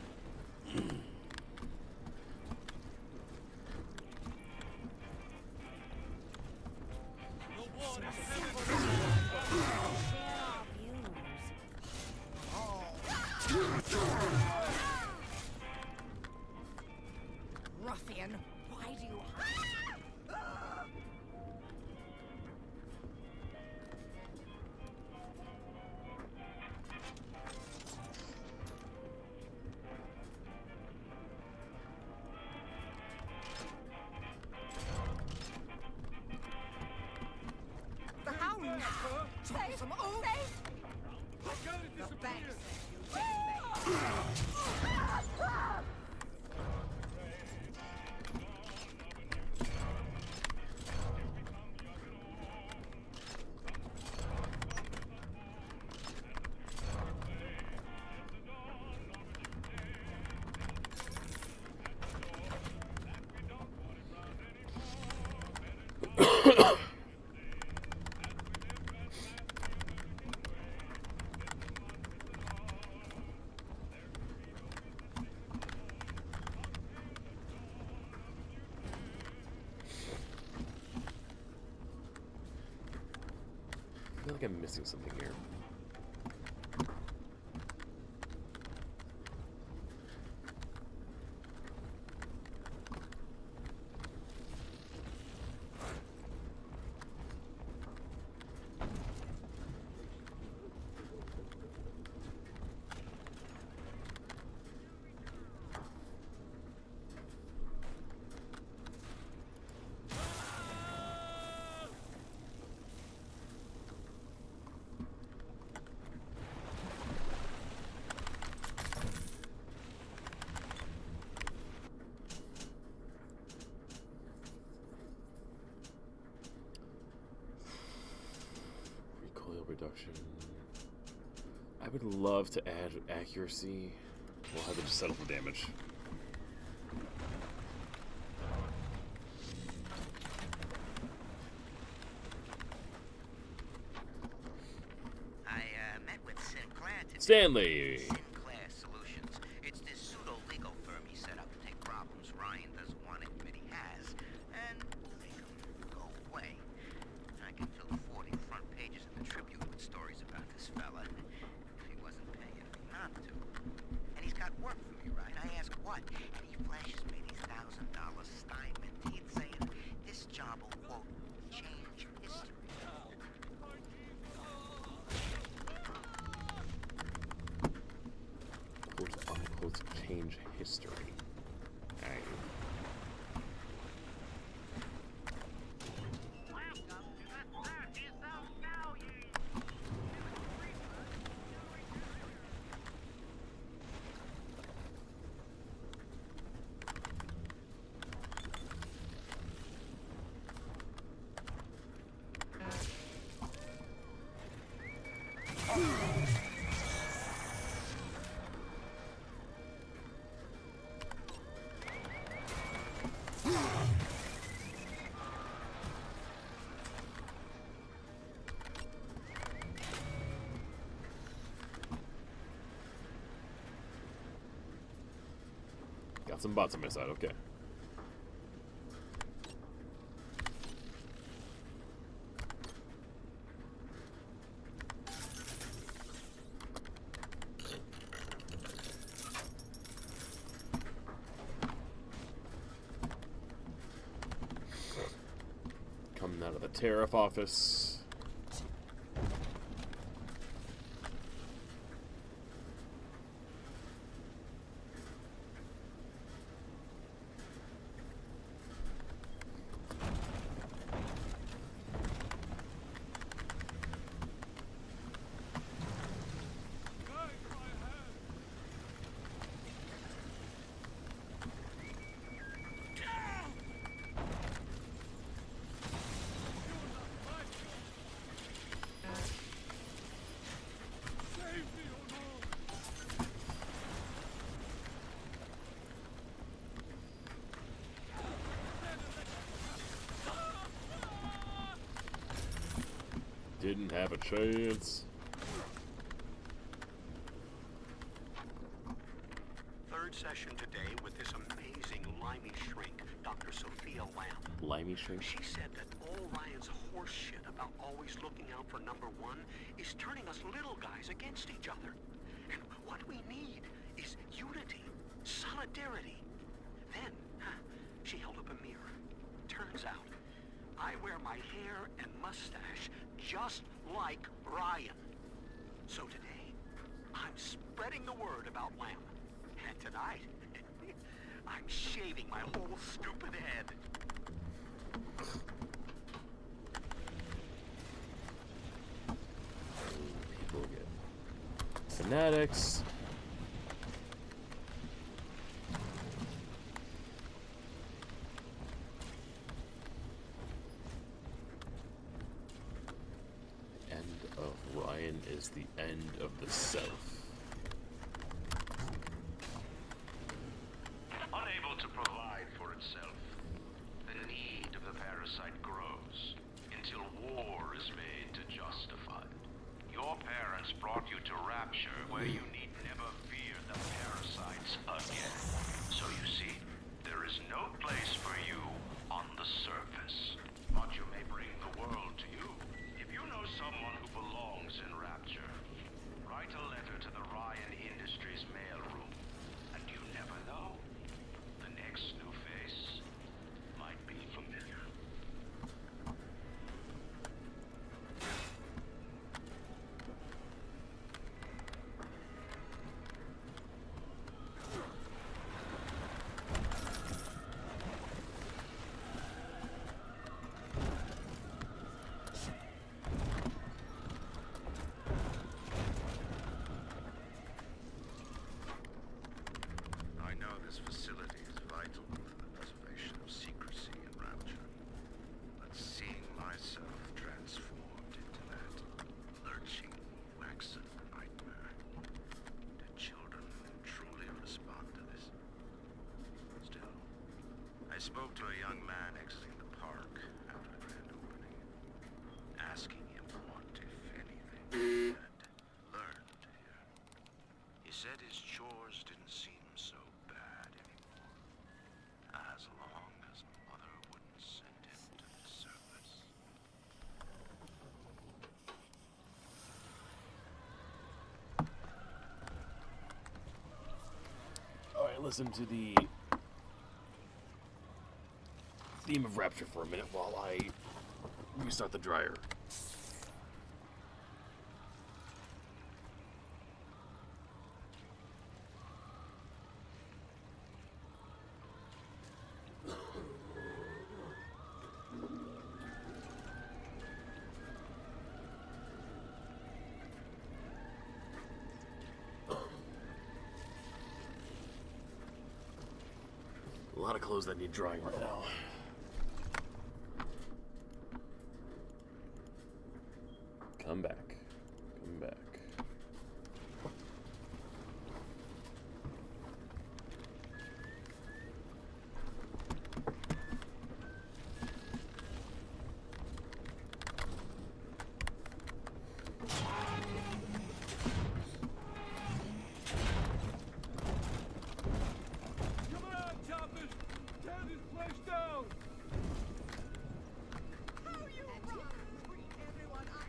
Ruffian, why do you... The hound! Troublesome oaf! The bank said you didn't I feel like I'm missing something here. destruction. I would love to add accuracy. We'll have to just settle for damage. I met with Sinclair today. Stanley! Sinclair Solutions. It's this pseudo-legal firm he set up to take problems Ryan doesn't want to admit he has, and make them go away. I can fill 40 front pages in the Tribune with stories about this fella, if he wasn't paying me not to. And he's got work for me, right? I ask what, and he flashes me these $1,000 stipend. He'd say this job will, quote, change history. Quote unquote change history. Alright. Got some bots on my side, okay. Coming out of the tariff office. Didn't have a chance. Third session today with this amazing limey shrink, Dr. Sophia Lamb. Limey shrink? She said that all Ryan's horse shit about always looking out for number one is turning us little guys against each other. And what we need is unity, solidarity. Then, she held up a mirror. Turns out, I wear my hair and mustache just like Ryan. So today, I'm spreading the word about Lamb. And tonight, I'm shaving my whole stupid head. People get fanatics. Ryan is the end of the self. Unable to provide for itself, the need of the parasite grows until war is made to justify it. Your parents brought you to Rapture, where you need never fear the parasites again. So you see, there is no place for you on the surface. But you may bring the world to you. If you know someone who belongs in Rapture, write a letter to the Ryan Industries mailroom. And you never know. The next new face might be familiar. said his chores didn't seem so bad anymore. As long as Mother wouldn't send him to the service. Alright, listen to the theme of Rapture for a minute while I restart the dryer. A lot of clothes that need drying right now. Come back. Come back. Come on, choppers! Tear this place down! How you run! Free everyone up!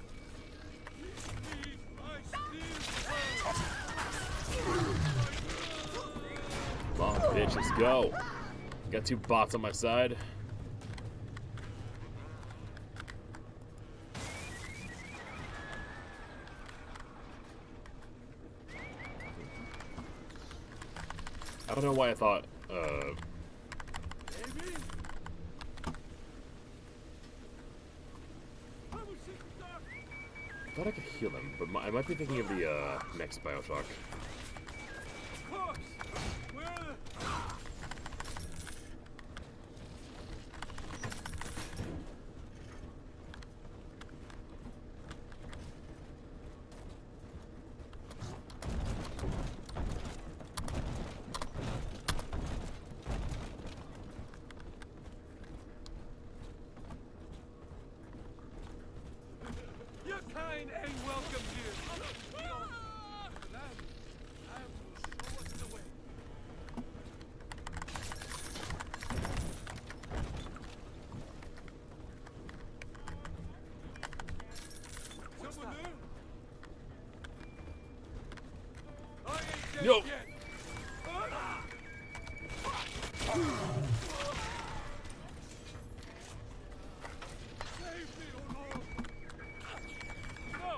Please, my steel Come on, bitch, let's go. Got 2 bots on my side. I don't know why I thought, Baby? I thought I could heal them, but I might be thinking of the, next Bioshock. Of course! Where are the... Your kind ain't welcome here. Land will show us the way. Someone there? I ain't dead Yo. yet. Save me, oh Lord. No.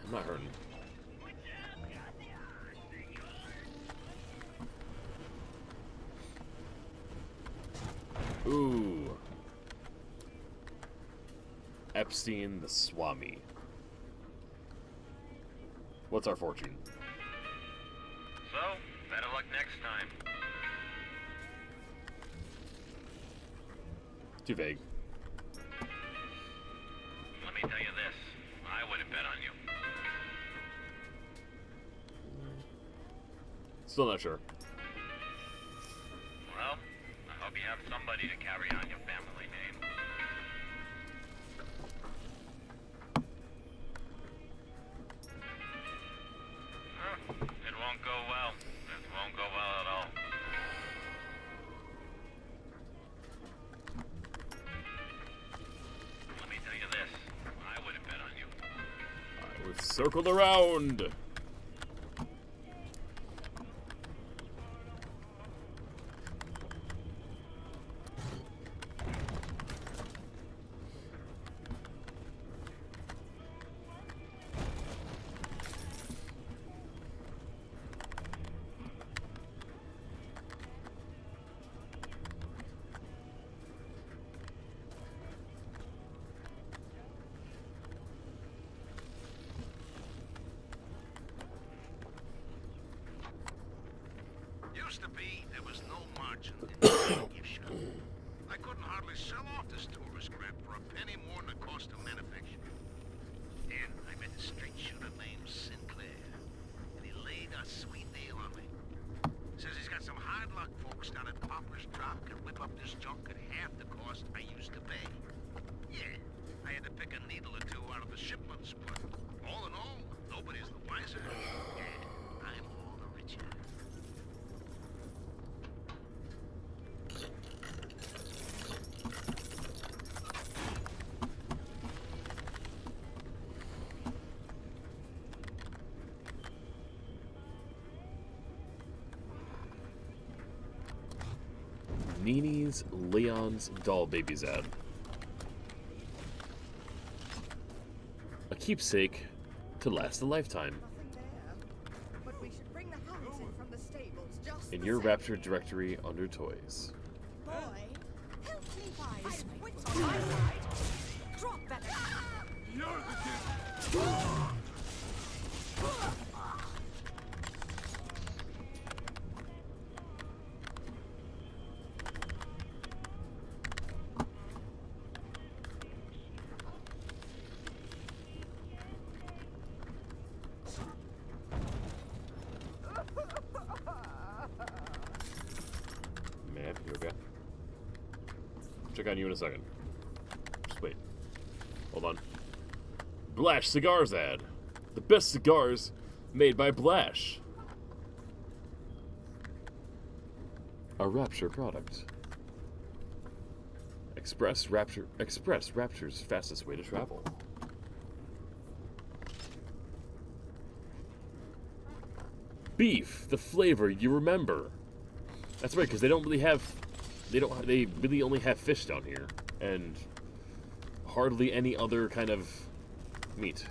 I'm not hurting. Ooh. Epstein the Swami. What's our fortune? So, better luck next time. Too vague. Let me tell you this. I would have bet on you. Still not sure. Well, I hope you have somebody to carry on your family name. It won't go well. It won't go well at all. Let me tell you this. I would have bet on you. I was circled around. Used to be, there was no margin in the gift shop. I couldn't hardly sell off this tourist crap for a penny more than the cost of manufacture. Then I met a straight shooter named Sinclair, and he laid a sweet deal on me. Says he's got some hard luck folks down at Poplar's Drop can whip up this junk at half the cost I used to pay. Yeah, I had to pick a needle or two out of the shipments, but all in all, nobody's the wiser. Yeah, I'm all the richer. Nini's Leon's Doll Babies ad. A keepsake to last a lifetime. Nothing there. But we should bring the hounds in from the stables just In the your same. Rapture directory under toys. Boy, help me five wits on my side. Drop that. You're the kid. Man, you okay? Check on you in a second. Just wait. Hold on. Blash Cigars ad. The best cigars made by Blash. A Rapture product. Express Rapture's fastest way to travel. Beef, the flavor you remember. That's right, because they really only have fish down here, and hardly any other kind of meat.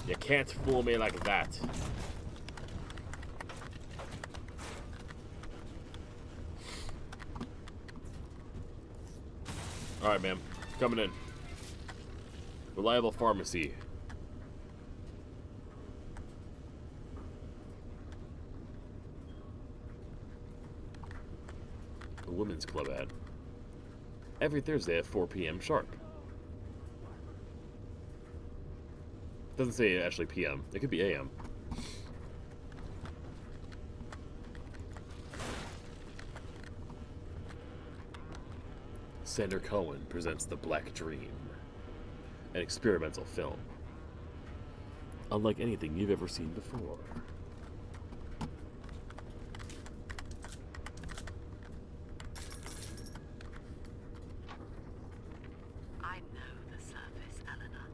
You can't fool me like that. Alright, ma'am. Coming in. Reliable pharmacy. A women's club ad. Every Thursday at 4 p.m. sharp. Doesn't say actually p.m. It could be a.m. Sander Cohen presents The Black Dream, an experimental film, unlike anything you've ever seen before. I know the surface, Eleanor.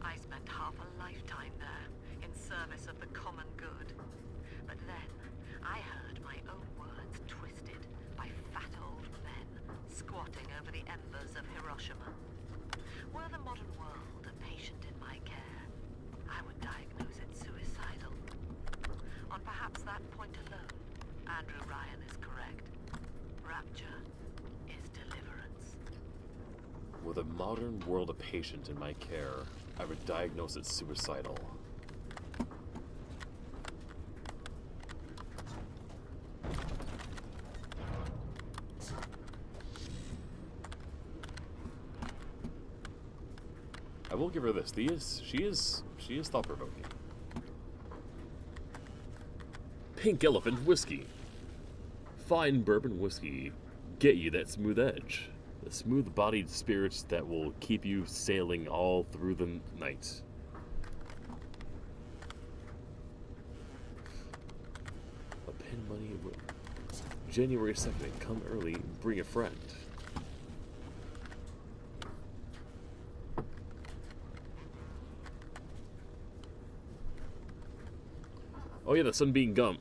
I spent half a lifetime there, in service of the common good. But then, I heard my own words twisted by fat old men squatting over the embers of Hiroshima. Were the modern world a patient in my care, I would diagnose it suicidal. On perhaps that point alone, Andrew Ryan is correct. Rapture is deliverance. Were the modern world a patient in my care, I would diagnose it suicidal. I will give her this. She is thought-provoking. Pink Elephant Whiskey. Fine bourbon whiskey. Get you that smooth edge. The smooth-bodied spirits that will keep you sailing all through the night. A pin money. January 2nd. Come early. Bring a friend. Oh yeah, the Sunbeam Gum.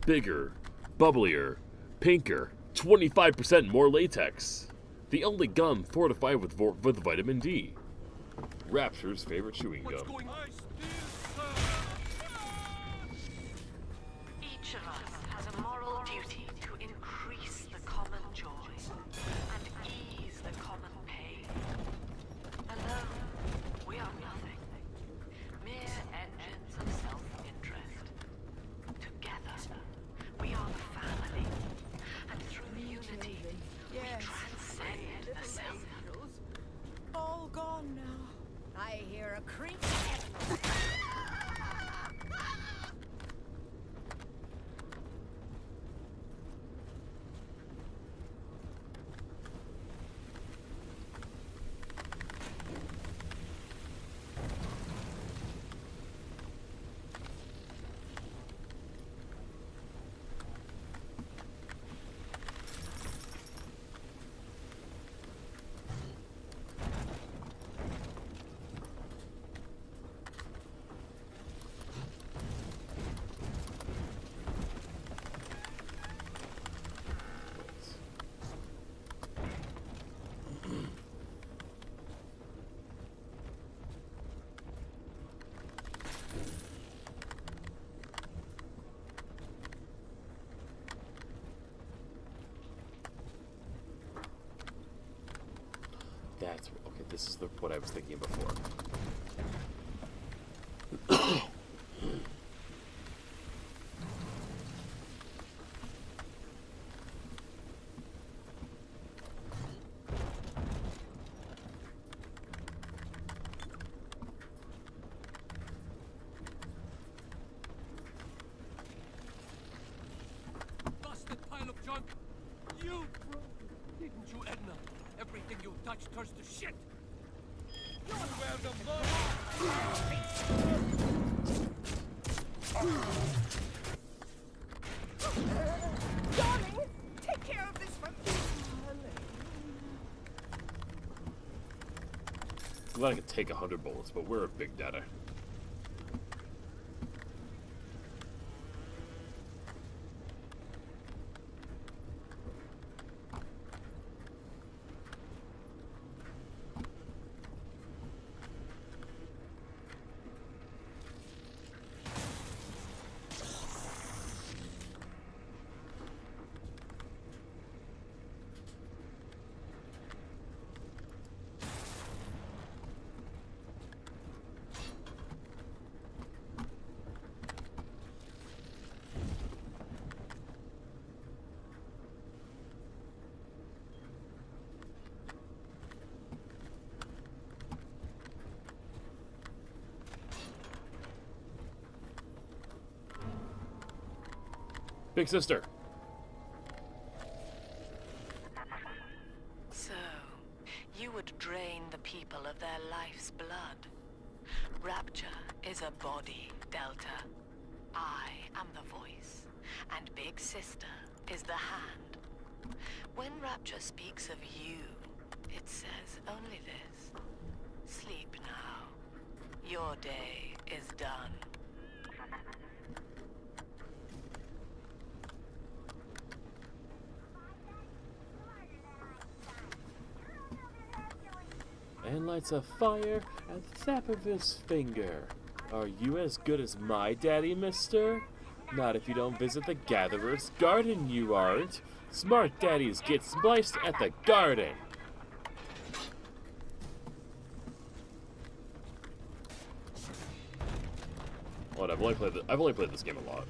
Bigger, bubblier, pinker, 25% more latex. The only gum fortified with vitamin D. Rapture's favorite chewing gum. What's going on? creep. That's okay. This is what I was thinking before. Busted pile of junk. You broke it, didn't you, Edna? Everything you touch turns to shit. You're where the Darling, take care of this for me. I'm glad I could take 100 bullets, but we're a big data. Big sister. So, you would drain the people of their life's blood. Rapture is a body, Delta. I am the voice, and Big Sister is the hand. When Rapture speaks of you, it says only this. Sleep now. Your day is done. And lights a fire at the tap of his finger. Are you as good as my daddy, mister? Not if you don't visit the Gatherer's Garden, you aren't. Smart daddies get spliced at the garden. What? I've only played this game a lot.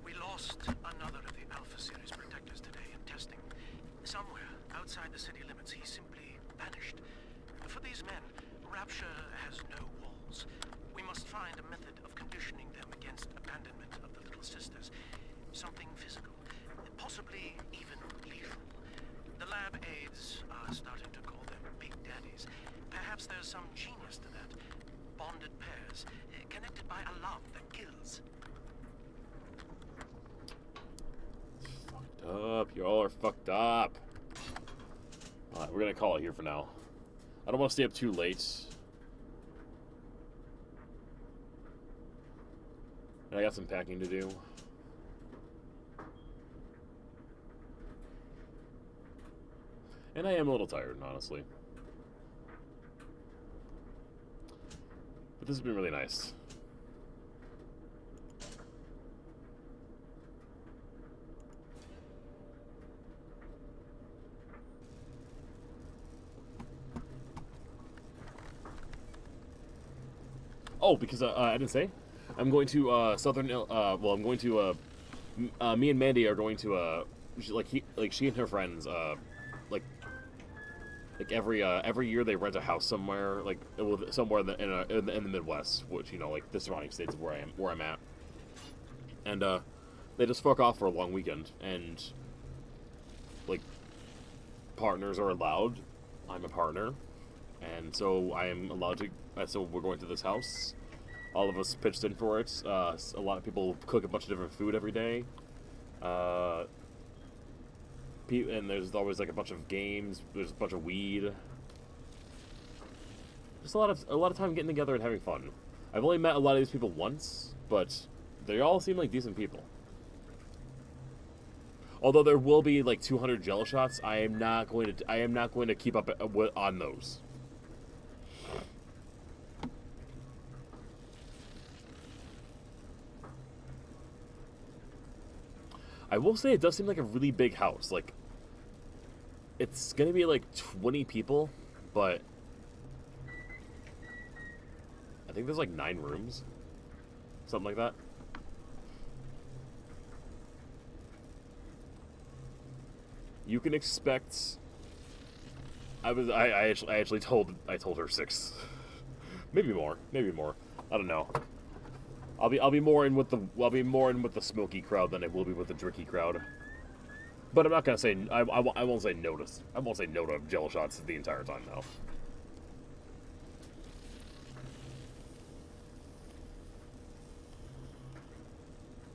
We lost another of the Alpha Series protectors today in testing. Somewhere outside the city limits, he simply vanished. For these men, Rapture has no walls. We must find a method of conditioning them against abandonment of the Little Sisters. Something physical, possibly even lethal. The lab aides are starting to call them Big Daddies. Perhaps there's some genius to that. Bonded pairs, connected by a love that kills. Fucked up. You all are fucked up. Alright, we're gonna call it here for now. I don't want to stay up too late. And I got some packing to do. And I am a little tired, honestly. But this has been really nice. Oh, because I didn't say, I'm going to I'm going to me and Mandy are going to she and her friends every year they rent a house somewhere, like somewhere in the Midwest, which, you know, like the surrounding states of where I'm at, and they just fuck off for a long weekend, and like partners are allowed. I'm a partner, and so I am allowed to. So we're going to this house. All of us pitched in for it. A lot of people cook a bunch of different food every day. And there's always like a bunch of games. There's a bunch of weed. Just a lot of time getting together and having fun. I've only met a lot of these people once, but they all seem like decent people. Although there will be like 200 Jello shots, I am not going to keep up on those. I will say it does seem like a really big house. Like, it's gonna be like 20 people, but I think there's like 9 rooms, something like that. You can expect. I actually told her 6, maybe more. I don't know. I'll be more in with the smoky crowd than I will be with the drinky crowd. But I'm not gonna say I won't say no to Jello shots the entire time though.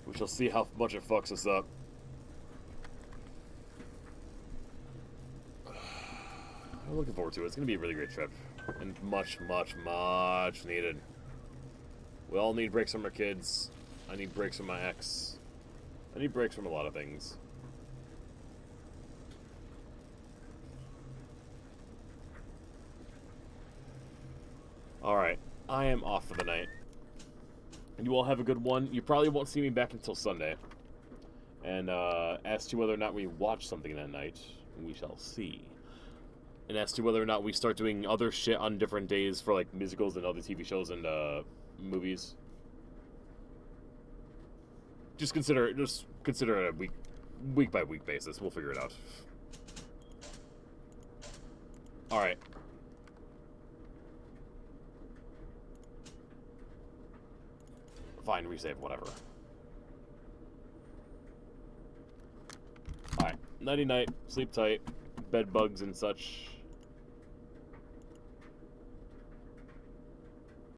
We shall see how much it fucks us up. I'm looking forward to it. It's gonna be a really great trip, and much needed. We all need breaks from our kids. I need breaks from my ex. I need breaks from a lot of things. Alright, I am off for the night. You all have a good one. You probably won't see me back until Sunday. And as to whether or not we watch something that night, we shall see. And as to whether or not we start doing other shit on different days for like musicals and other TV shows and movies, just consider it a week by week basis. We'll figure it out. All right. Fine, resave, whatever. All right, nighty night, sleep tight, bed bugs and such.